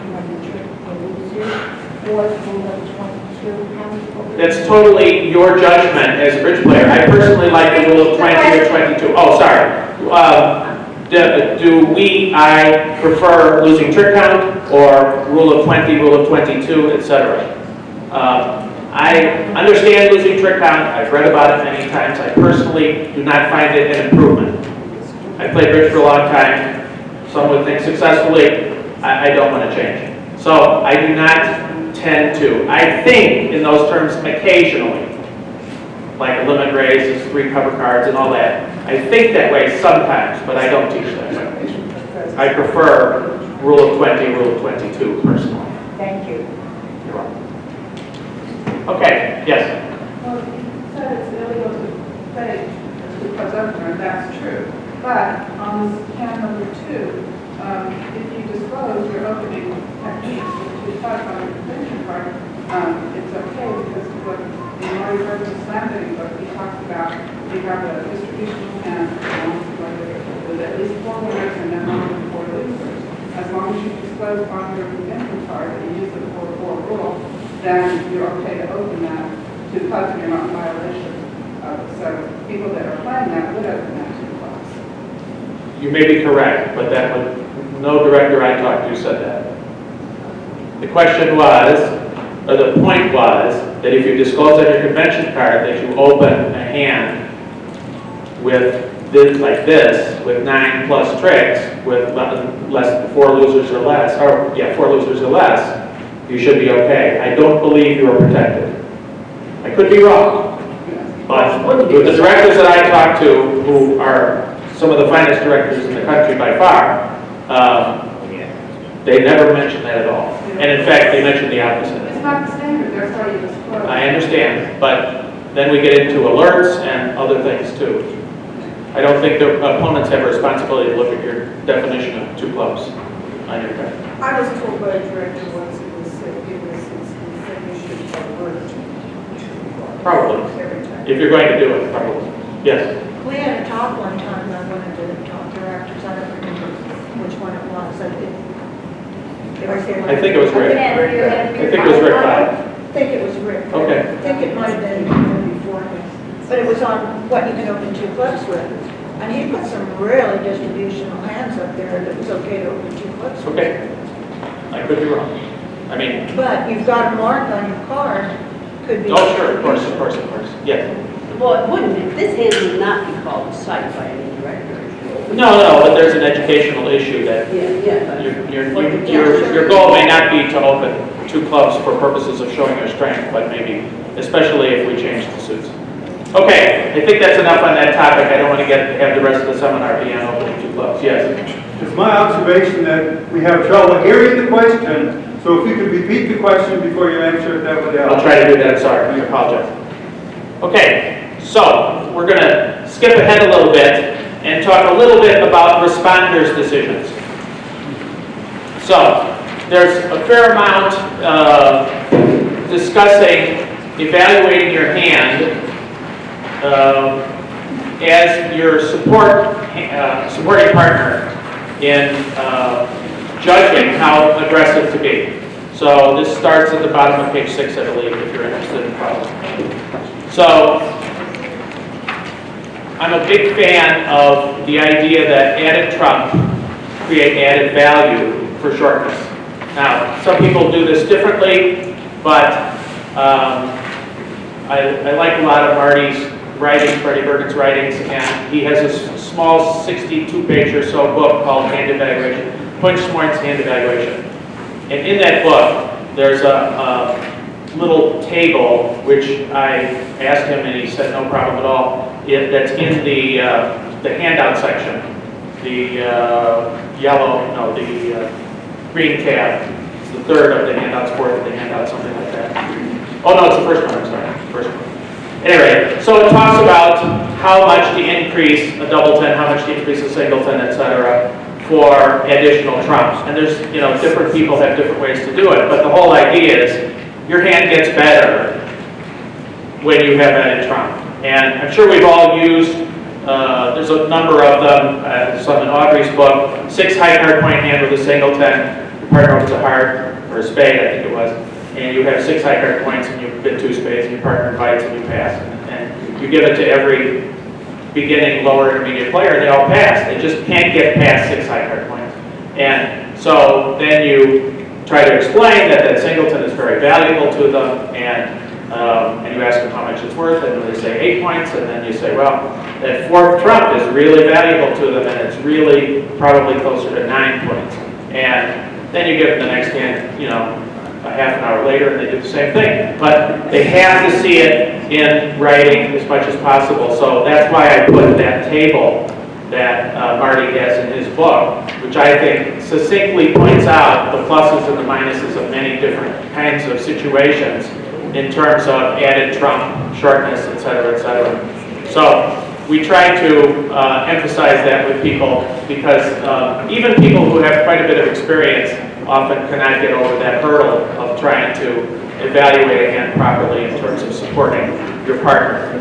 or rule of 22? How many people? That's totally your judgment as a bridge player. I personally like the rule of 20 or 22. Oh, sorry. I prefer losing trick count or rule of 20, rule of 22, etc. I understand losing trick count. I've read about it many times. I personally do not find it an improvement. I played bridge for a long time. Some would think successfully. I don't want to change. So I do not tend to. I think in those terms occasionally, like a limit raise is 3 cover cards and all that. I think that way sometimes, but I don't teach that way. I prefer rule of 20, rule of 22 personally. Thank you. You're welcome. Okay, yes. Well, you said it's illegal to play because of her, that's true. But on can number 2, if you disclose your opening techniques, which you talk about your convention part, it's okay because what the Marty Burton Slam book, he talks about you have a distributional hand with at least 4 winners and then 4 losers. As long as you disclose on your convention card and you use the 4-4 rule, then you're okay to open that to clubs and you're not in violation of it. So people that are playing that would open that to clubs. You may be correct, but that would, no director I talked to said that. The question was, or the point was, that if you disclose on your convention card that you open a hand with this, like this, with 9 plus tricks, with less than 4 losers or less, 4 losers or less, you should be okay. I don't believe you are protected. I could be wrong, but the directors that I talk to, who are some of the finest directors in the country by far, they never mention that at all. And in fact, they mention the opposite. It's not the standard, that's why you disclose. I understand, but then we get into alerts and other things too. I don't think the opponents have a responsibility to look at your definition of 2 clubs on your card. I was told by a director once it was said you should alert. Probably. If you're going to do it, probably. Yes. We had a talk one time by one of the top directors, I don't remember which one it was. I think it was Rick. I think it was Rick Todd. I think it was Rick. Okay. I think it might have been before him. But it was on what you can open 2 clubs with. And he put some really distributional hands up there that was okay to open 2 clubs with. Okay. I could be wrong. I mean, But you've got a mark on your card, could be. oh, sure, of course. Yes. Well, it wouldn't, this hand would not be called a site by any director. No, but there's an educational issue that Yeah. your goal may not be to open 2 clubs for purposes of showing your strength, but maybe, especially if we change the suits. Okay, I think that's enough on that topic. I don't want to have the rest of the seminar be on opening 2 clubs. Yes? It's my observation that we have trouble hearing the question, so if you could repeat the question before you answer it, that would help. I'll try to do that, sorry, I apologize. Okay, so we're going to skip ahead a little bit and talk a little bit about responders' decisions. So, there's a fair amount discussing evaluating your hand as your supporting partner in judging how aggressive to be. So this starts at the bottom of page 6, I believe, if you're interested in following. So I'm a big fan of the idea that added trump create added value for shortness. Now, some people do this differently, but I like a lot of Marty's writings, Freddie Bergen's writings, and he has a small 62-page or so book called Hand Evaluation, Punchsmart's Hand Evaluation. And in that book, there's a little table, which I asked him and he said no problem at all, that's in the handout section, the green tab. It's the 3rd of the handouts, 4th of the handouts, something like that. Oh no, it's the first one, I'm sorry, first one. Anyway, so it talks about how much to increase a doubleton, how much to increase a singleton, etc., for additional trumps. And there's, different people have different ways to do it, but the whole idea is your hand gets better when you have added trump. And I'm sure we've all used, there's a number of them, some in Audrey's book, 6 high card point hand with a singleton, your partner opens a heart, or a spade, I think it was, and you have 6 high card points and you bid 2 spades and your partner invites and you pass. And you give it to every beginning, lower, intermediate player and they all pass. They just can't get past 6 high card points. And so then you try to explain that singleton is very valuable to them, and you ask them how much it's worth, and they say 8 points, and then you say, well, that 4th trump is really valuable to them, and it's really probably closer to 9 points. And then you give them the next hand, you know, a half an hour later, and they do the same thing. But they have to see it in writing as much as possible. So that's why I put that table that Marty has in his book, which I think succinctly points out the pluses and the minuses of many different kinds of situations in terms of added trump, shortness, et cetera, et cetera. So we try to emphasize that with people because even people who have quite a bit of experience often cannot get over that hurdle of trying to evaluate a hand properly in terms of supporting your partner.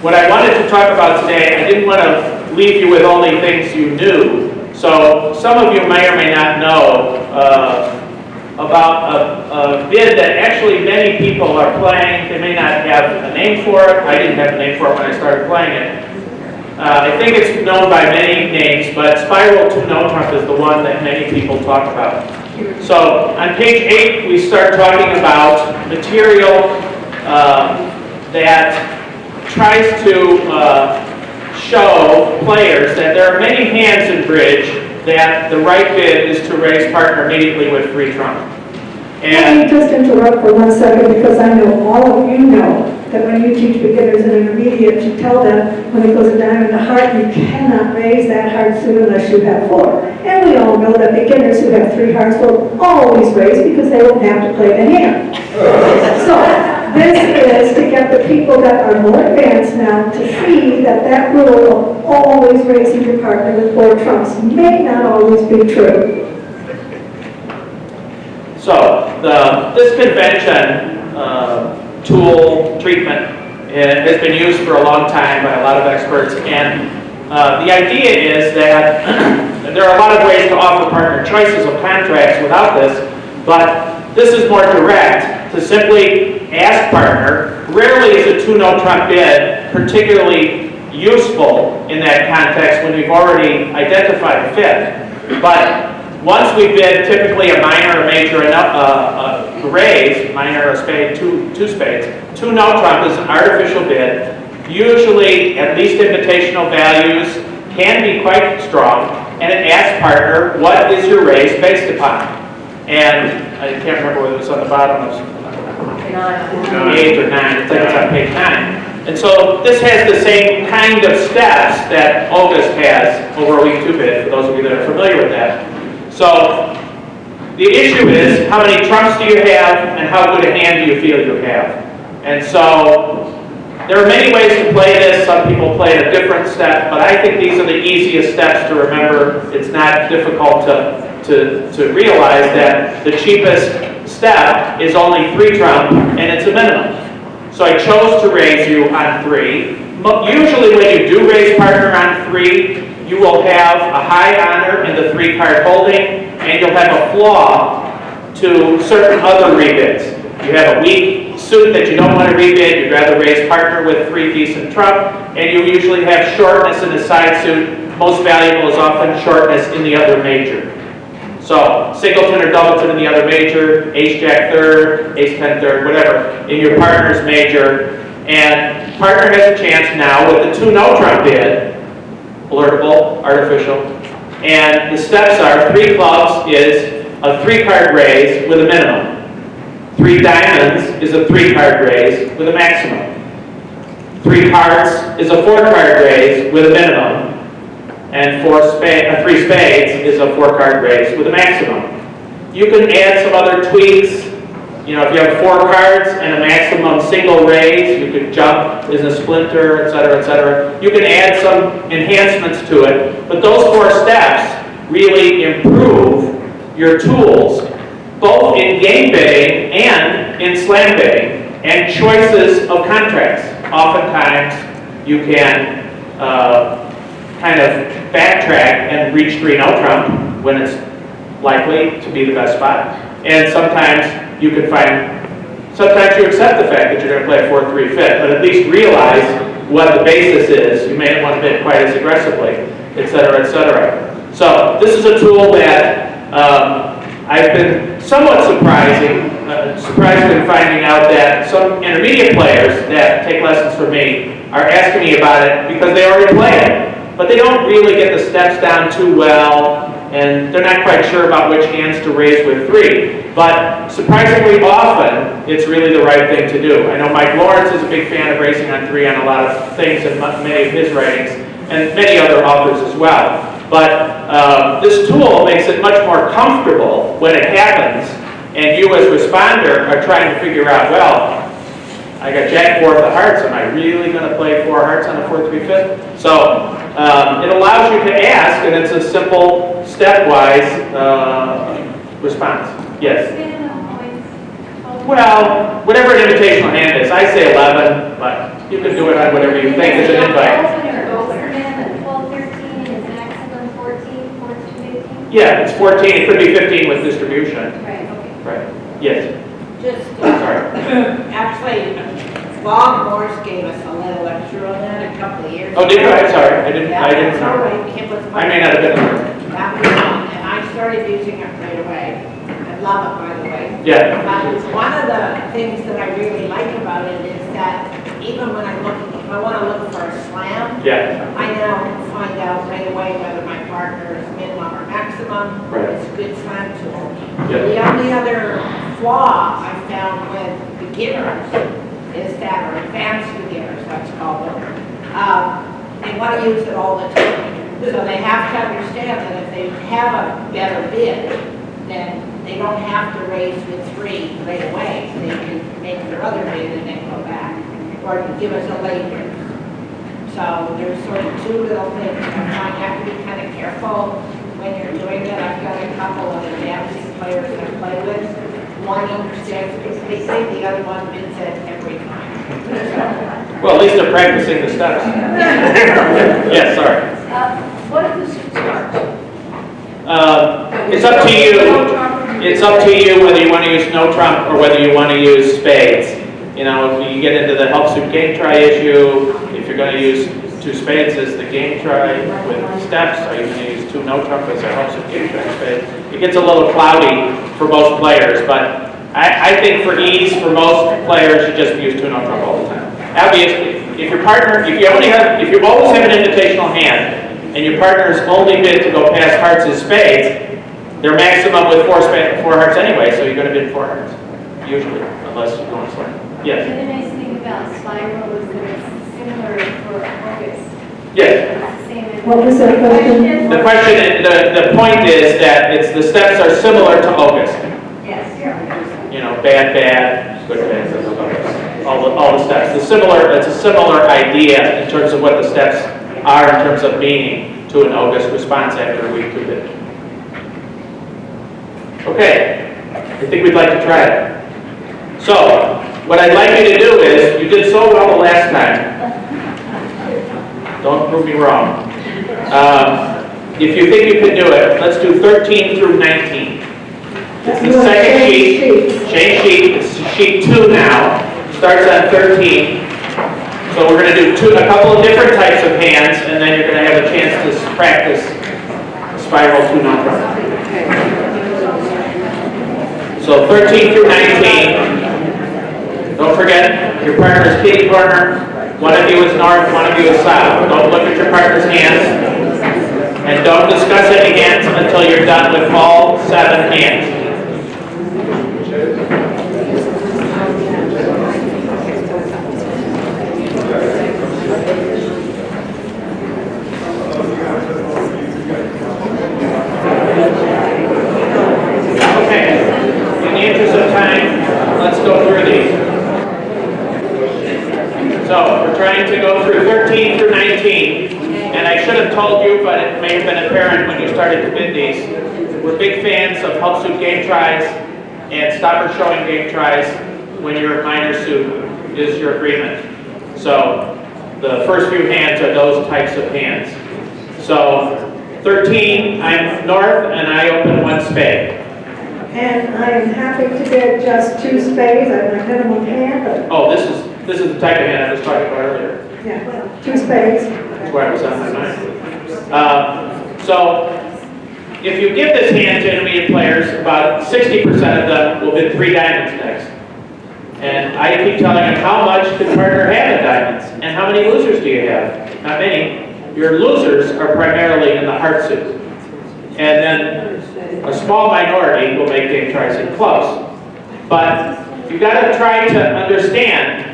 What I wanted to talk about today, I didn't want to leave you with only things you knew. So some of you may or may not know about a bid that actually many people are playing. They may not have a name for it. I didn't have a name for it when I started playing it. I think it's known by many names, but Spiral 2 No Trump is the one that many people talk about. So on page 8, we start talking about material that tries to show players that there are many hands in bridge that the right bid is to raise partner immediately with free trump. Let me just interrupt for 1 second because I know all of you know that when you teach beginners and intermediates, you tell them when it goes a diamond to heart, you cannot raise that heart suit unless you have 4. And we all know that beginners who have 3 hearts will always raise because they won't have to play the hand. So this is to get the people that are more advanced now to see that that rule of always raising your partner with 4 trumps may not always be true. So this convention tool treatment has been used for a long time by a lot of experts, and the idea is that there are a lot of ways to offer partner choices of contracts without this, but this is more direct to simply ask partner. Rarely is a 2 no trump bid particularly useful in that context when we've already identified a fit, but once we bid typically a minor, a major, a raise, minor, a spade, two spades, 2 no trump is an artificial bid. Usually, at least invitational values can be quite strong, and it asks partner, what is your raise based upon? And I can't remember whether it's on the bottom of 8 or 9, I think it's on page 9. And so this has the same kind of steps that August has over a week 2 bid, for those of you that are familiar with that. So the issue is, how many trumps do you have and how good a hand do you feel you have? And so there are many ways to play this. Some people play a different step, but I think these are the easiest steps to remember. It's not difficult to realize that the cheapest step is only 3 trump and it's a minimum. So I chose to raise you on 3. Usually when you do raise partner on 3, you will have a high honor in the 3 card holding, and you'll have a flaw to certain other rebids. You have a weak suit that you don't want to rebid, you'd rather raise partner with 3 decent trump, and you usually have shortness in the side suit. Most valuable is often shortness in the other major. So singleton or doubleton in the other major, ace-jack third, ace-10 third, whatever, in your partner's major, and partner has a chance now with the 2 no trump bid, alertable, artificial, and the steps are 3 clubs is a 3 card raise with a minimum. 3 diamonds is a 3 card raise with a maximum. 3 hearts is a 4 card raise with a minimum. And 3 spades is a 4 card raise with a maximum. You can add some other tweaks. You know, if you have 4 cards and a maximum single raise, you could jump as a splinter, et cetera, et cetera. You can add some enhancements to it, but those 4 steps really improve your tools, both in game bidding and in slam bidding, and choices of contracts. Oftentimes, you can kind of backtrack and reach 3 no trump when it's likely to be the best spot. And sometimes you can sometimes you accept the fact that you're going to play a 4-3 fit, but at least realize what the basis is. You may not want to hit quite as aggressively, et cetera, et cetera. So this is a tool that I've been somewhat surprised in finding out that some intermediate players that take lessons from me are asking me about it because they already play it, but they don't really get the steps down too well, and they're not quite sure about which hands to raise with 3. But surprisingly often, it's really the right thing to do. I know Mike Lawrence is a big fan of raising on 3 on a lot of things in many of his writings, and many other authors as well. But this tool makes it much more comfortable when it happens, and you as responder are trying to figure out, well, I got Jack 4 of the hearts, am I really going to play 4 hearts on a 4-3 fit? So it allows you to ask, and it's a simple, stepwise response. Yes? Well, whatever an invitational hand is. I say 11, but you can do it on whatever you think is an invite. Yeah, it's 14. It could be 15 with distribution. Right, okay. Right. Yes. Just, Sorry. actually, Bob Morse gave us a little lecture on that a couple of years ago. Oh, did you? I'm sorry. I didn't That's all know. right. It was I may not have been there. That was on, and I started using it right away. I love it, by the way. Yeah. But one of the things that I really like about it is that even when if I want to look for a slam, Yeah. I now find out right away whether my partner is minimum or maximum. Right. It's a good slam tool. Yeah. The only other flaw I found with beginners is that, or advanced beginners, let's call them, they want to use it all the time. So they have to understand that if they have a better bid, then they don't have to raise with 3 right away. They can make their other bid and then go back, or give us a late bid. So there's sort of 2 little things. I find you have to be kind of careful when you're doing it. I've got a couple of advanced players I play with. One understands completely, the other one bids it every time. Well, at least they're practicing the steps. Yes, sorry. What is the charge? It's up to you. It's up to you whether you want to use no trump or whether you want to use spades. You know, if you get into the help suit game try issue, if you're going to use 2 spades as the game try with steps, are you going to use 2 no trump as a help suit game try spade? It gets a little cloudy for most players, but I think for ease, for most players, you just use 2 no trump all the time. Obviously, if your partner, if you always have an invitational hand, and your partner's only bid to go past hearts is spades, they're maximum with 4 hearts anyway, so you're going to bid 4 hearts, usually, unless you don't slam. Yes? The nice thing about spiral is that it's similar for August. Yes. It's the same as. What was that question? The question, the point is that the steps are similar to August. Yes. You know, bad, good, bad, all the steps. It's a similar idea in terms of what the steps are in terms of meaning to an August response after a week 2 bid. Okay, I think we'd like to try it. So, what I'd like you to do is, you did so well the last time. Don't prove me wrong. If you think you can do it, let's do 13 through 19. It's the second sheet. Change sheet. It's sheet 2 now. Starts on 13. So we're going to do a couple of different types of hands, and then you're going to have a chance to practice spiral 2 no trump. So 13 through 19. Don't forget, your partner's kitty corner. One of you is north, one of you is south. Don't look at your partner's hands. And don't discuss any hands until you're done with all 7 hands. Okay, in the interest of time, let's go through these. So, we're trying to go through 13 through 19, and I should have told you, but it may have been apparent when you started to bid these. We're big fans of help suit game tries and stopper showing game tries when your minor suit is your agreement. So, the first few hands are those types of hands. So, 13, I'm north, and I open 1 spade. And I am happy to bid just 2 spades, I have my minimum hand, but, Oh, this is the type of hand I was talking about earlier. yeah, 2 spades. That's why it was on my mind. So, if you give this hand to intermediate players, about 60% of them will bid 3 diamonds next. And I keep telling them, how much could partner have in diamonds? And how many losers do you have? Not many. Your losers are primarily in the heart suit. And then a small minority will make game tries in clubs. But you got to try to understand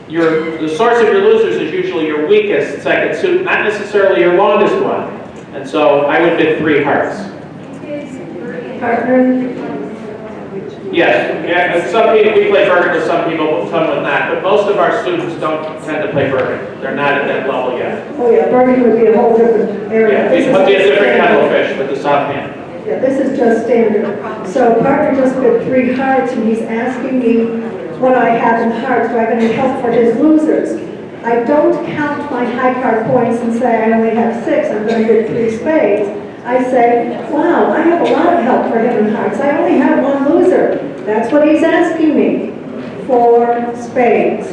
the source of your losers is usually your weakest second suit, not necessarily your longest one. And so I would bid 3 hearts. Partner, Yes, yeah, some people, we play Bergen with some people, some with not, but most of our students don't tend to play Bergen. They're not at that level yet. oh yeah, Bergen would be a whole different area. Yeah, This it is would be a just different standard. kettle of fish with the south hand. Yeah, this is just standard. So partner just bid 3 hearts, and he's asking me what I have in hearts. Do I have any help for his losers? I don't count my high card points and say I only have 6, I'm going to bid 3 spades. I say, wow, I have a lot of help for him in hearts. I only have 1 loser. That's what he's asking me for spades.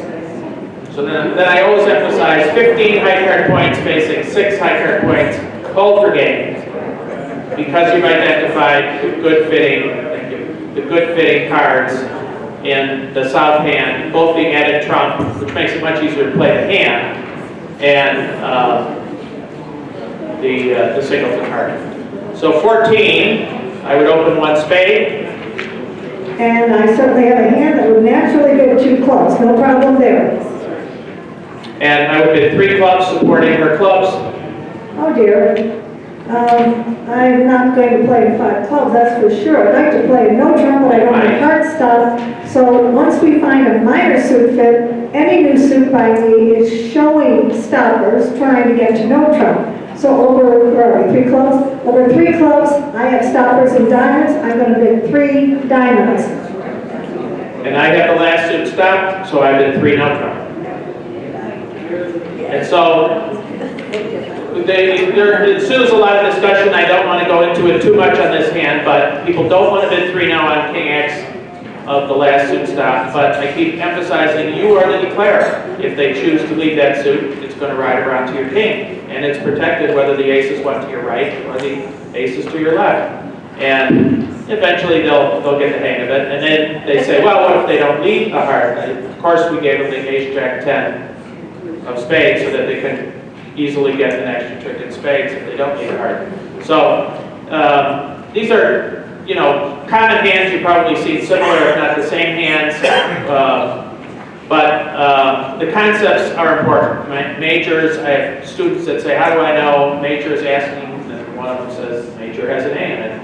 So then I always emphasize 15 high card points facing 6 high card points, called for game. Because you've identified the good fitting cards in the south hand, both the added trump, which makes it much easier to play the hand, and the singleton card. So 14, I would open 1 spade. And I certainly have a hand that would naturally bid 2 clubs, no problem there. And I would bid 3 clubs supporting her clubs. Oh dear. I'm not going to play in 5 clubs, that's for sure. I'd like to play in no trump, but I don't have heart stuff. So once we find a minor suit fit, any new suit by me is showing stoppers, trying to get to no trump. So over, where are we, 3 clubs? Over 3 clubs, I have stoppers and diamonds. I'm going to bid 3 diamonds. And I have the last suit stopped, so I bid 3 no trump. And so there ensues a lot of discussion. I don't want to go into it too much on this hand, but people don't want to bid 3 now on King X of the last suit stop. But I keep emphasizing you are the declarer. If they choose to lead that suit, it's going to ride around to your king. And it's protected whether the aces went to your right or the aces to your left. And eventually they'll get the hang of it. And then they say, well, what if they don't lead the heart? Of course, we gave them the ace, jack, 10 of spades so that they can easily get an extra trick in spades if they don't need a heart. So these are, common hands. You've probably seen similar, if not the same hands. But the concepts are important. Majors, I have students that say, how do I know major is asking? And one of them says, major has an A in it.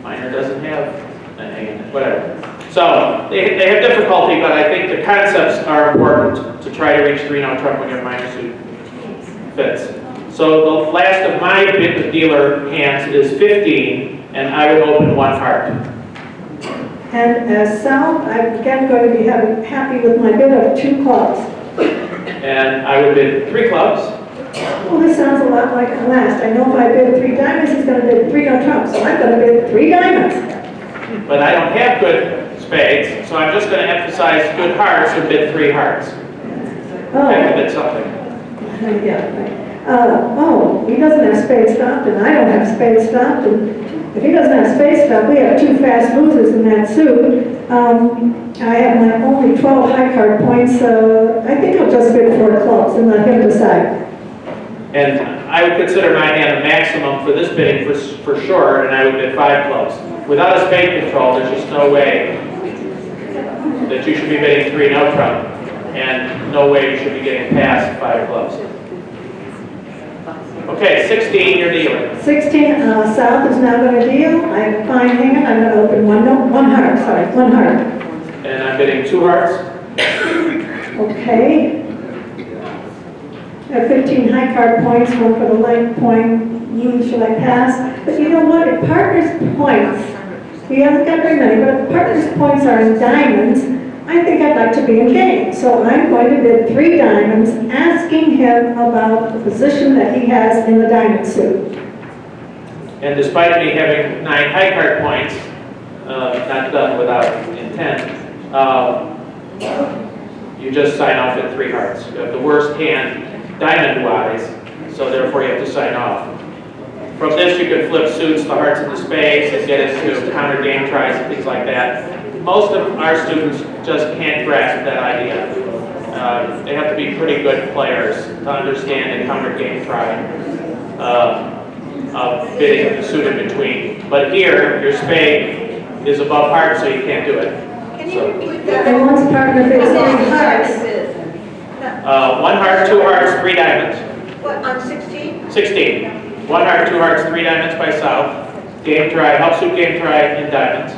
Minor doesn't have an A in it, whatever. So they have difficulty, but I think the concepts are important to try to reach 3 no trump when your minor suit fits. So the last of my dealer hands is 15, and I would open 1 heart. And as south, I'm again going to be happy with my bid of 2 clubs. And I would bid 3 clubs. Well, this sounds a lot like the last. I know if I bid 3 diamonds, he's going to bid 3 no trump, so I'm going to bid 3 diamonds. But I don't have good spades, so I'm just going to emphasize good hearts and bid 3 hearts. I have to bid something. Yeah. He doesn't have spades stopped, and I don't have spades stopped, and if he doesn't have spades stopped, we have 2 fast losers in that suit. I have my only 12 high card points, I think I'll just bid 4 clubs and let him decide. And I would consider my hand a maximum for this bidding for sure, and I would bid 5 clubs. Without a spade control, there's just no way that you should be bidding 3 no trump, and no way you should be getting past 5 clubs. Okay, 16, you're dealing. 16, south is now going to deal. I have a fine hand. I'm going to open 1 heart. And I'm bidding 2 hearts. Okay. I have 15 high card points, 1 for the light point. Shall I pass? But you know what? If partner's points, he hasn't got very many, but if partner's points are in diamonds, I think I'd like to be in game. So I'm going to bid 3 diamonds, asking him about the position that he has in the diamond suit. And despite me having 9 high card points, not done without intent. You just sign off at 3 hearts. You have the worst hand diamond-wise, so therefore you have to sign off. From this, you can flip suits, the hearts and the spades, and get into counter game tries and things like that. Most of our students just can't grasp that idea. They have to be pretty good players to understand a counter game try of bidding the suit in between. But here, your spade is above heart, so you can't do it. Can you repeat that? And one's partner bids 3 hearts. 1 heart, 2 hearts, 3 diamonds. What, on 16? 16. 1 heart, 2 hearts, 3 diamonds by south. Game try, help suit game try in diamonds.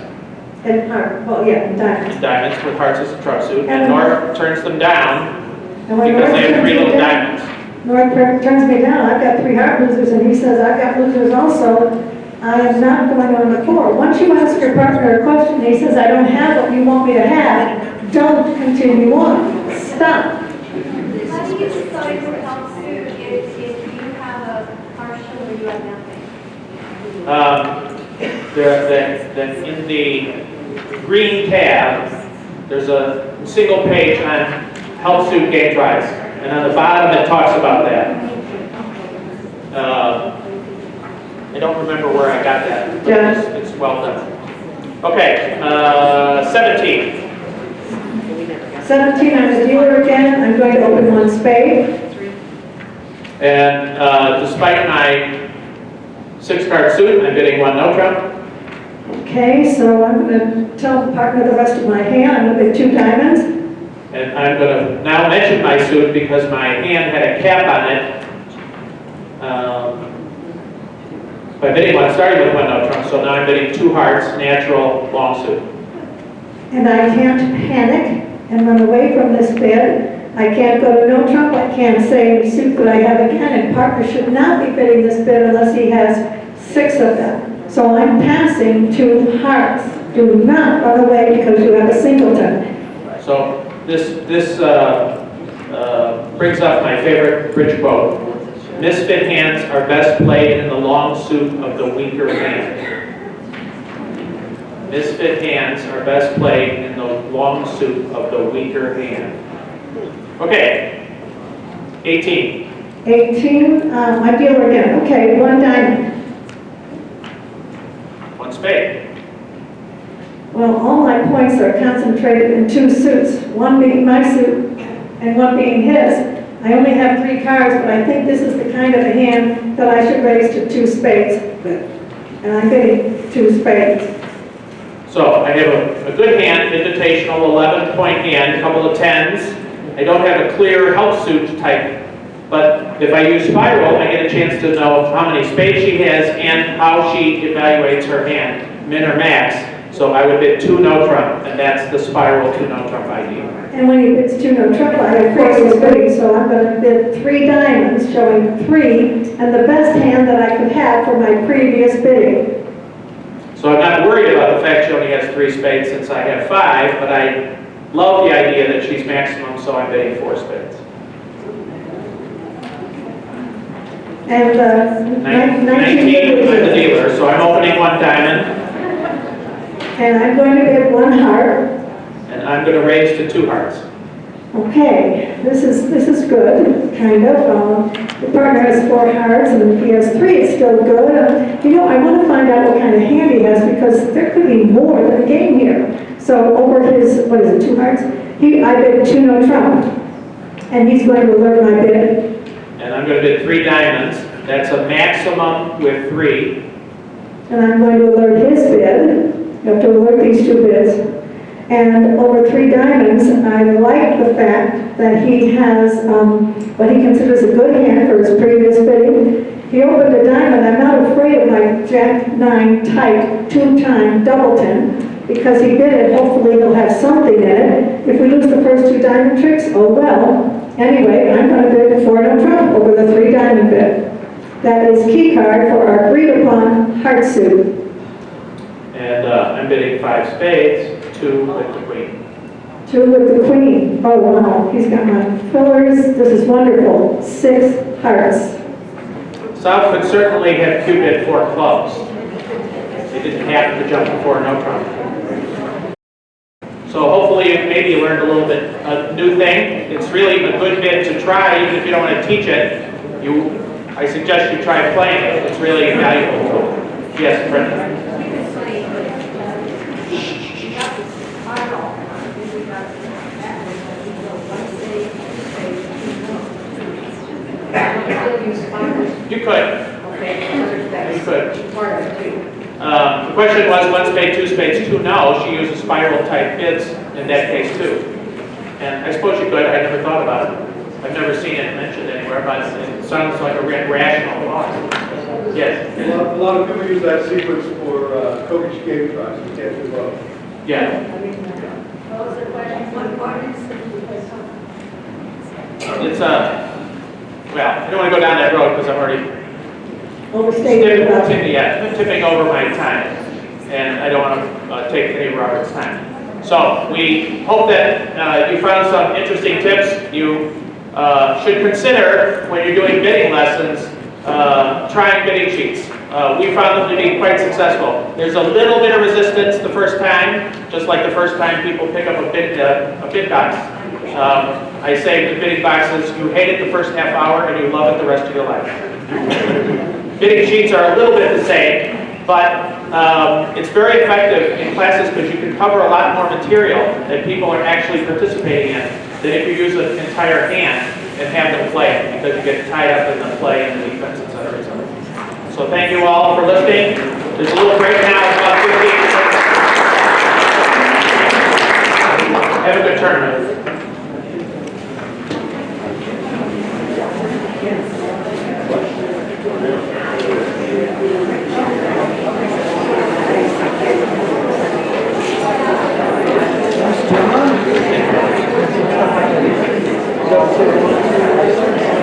And heart, well, yeah, and diamonds. In diamonds with hearts as a trump suit. And North turns them down And when because North they have turns 3 me little down- diamonds. North turns me down, I've got 3 heart losers, and he says, I've got losers also. I am not going on the 4. Once you ask your partner a question, he says, I don't have what you want me to have, don't continue on. Stop. How do you decide your help suit if you have a partial or you have nothing? In the green tab, there's a single page on help suit game tries. And on the bottom, it talks about that. I don't remember where I got that, but Yeah. it's well done. Okay, 17. 17, I'm a dealer again, I'm going to open 1 spade. And despite my 6-card suit, I'm bidding 1 no trump. Okay, so I'm going to tell the partner the rest of my hand, I'm going to bid 2 diamonds. And I'm going to now mention my suit because my hand had a cap on it. By bidding 1, starting with 1 no trump, so now I'm bidding 2 hearts, natural, long suit. And I can't panic and run away from this bid. I can't go to no trump, I can't say suit that I have again, and partner should not be bidding this bid unless he has 6 of them. So I'm passing 2 hearts. Do not run away because you have a singleton. So this brings up my favorite bridge quote. Misfit hands are best played in the long suit of the weaker hand. Misfit hands are best played in the long suit of the weaker hand. Okay, 18. 18, my dealer again. Okay, 1 diamond. 1 spade. Well, all my points are concentrated in 2 suits, 1 being my suit and 1 being his. I only have 3 cards, but I think this is the kind of a hand that I should raise to 2 spades. And I'm bidding 2 spades. So I have a good hand, invitational 11-point hand, a couple of 10s. I don't have a clear help suit type, but if I use spiral, I get a chance to know how many spades she has and how she evaluates her hand, min or max. So I would bid 2 no trump, and that's the spiral 2 no trump idea. And when he bids 2 no trump, I have previous bidding, so I'm going to bid 3 diamonds, showing 3, and the best hand that I could have for my previous bidding. So I'm not worried about the fact she only has 3 spades since I have 5, but I love the idea that she's maximum, so I'm bidding 4 spades. And 19 19, I'm the dealer, so I'm opening 1 diamond, and I'm going to bid 1 heart. and I'm going to raise to 2 hearts. Okay, this is good, kind of. The partner has 4 hearts, and if he has 3, it's still good. I want to find out what kind of hand he has, because there could be more than a game here. So over his, 2 hearts? I bid 2 no trump, and he's going to alert my bid. And I'm going to bid 3 diamonds. That's a maximum with 3. And I'm going to alert his bid. You have to alert these 2 bids. And over 3 diamonds, I like the fact that he has what he considers a good hand for his previous bidding. He opened a diamond. I'm not afraid of my Jack-9 tight 2-time doubleton, because he bid it. Hopefully he'll have something in it. If we lose the first 2 diamond tricks, oh well. Anyway, I'm going to bid 4 no trump over the 3 diamond bid. That is key card for our agreed upon heart suit. And I'm bidding 5 spades, 2 with the queen. 2 with the queen. Oh wow, he's got my fillers. This is wonderful. 6 hearts. South could certainly have cupid 4 clubs. If didn't have to jump before, no problem. So hopefully maybe you learned a little bit, a new thing. It's really a good bit to try, even if you don't want to teach it. I suggest you try playing it. It's really a valuable tool. Yes, Brenda? You could. You could. The question was, one spade, two spades, two no. She uses spiral type bids in that case too. And I suppose you could. I never thought about it. I've never seen it mentioned anywhere, but it sounds like a rational thought. Yes? A lot of people use that sequence for coach game tries. You can't do both. Yeah. What was the question? What part is It's well, I don't want to go down that road because I'm already tipping over my time, and I don't want to take any of Robert's time. So we hope that you found some interesting tips. You should consider, when you're doing bidding lessons, trying bidding sheets. We found them to be quite successful. There's a little bit of resistance the first time, just like the first time people pick up a bid box. I say with bidding boxes, you hate it the first half hour and you love it the rest of your life. Bidding sheets are a little bit the same, but it's very effective in classes because you can cover a lot more material that people are actually participating in than if you use an entire hand and have them play, because you get tied up in the play and the defense, et cetera, et cetera. So thank you all for listening. There's a little break now, about 15 minutes. Have a good tournament. John?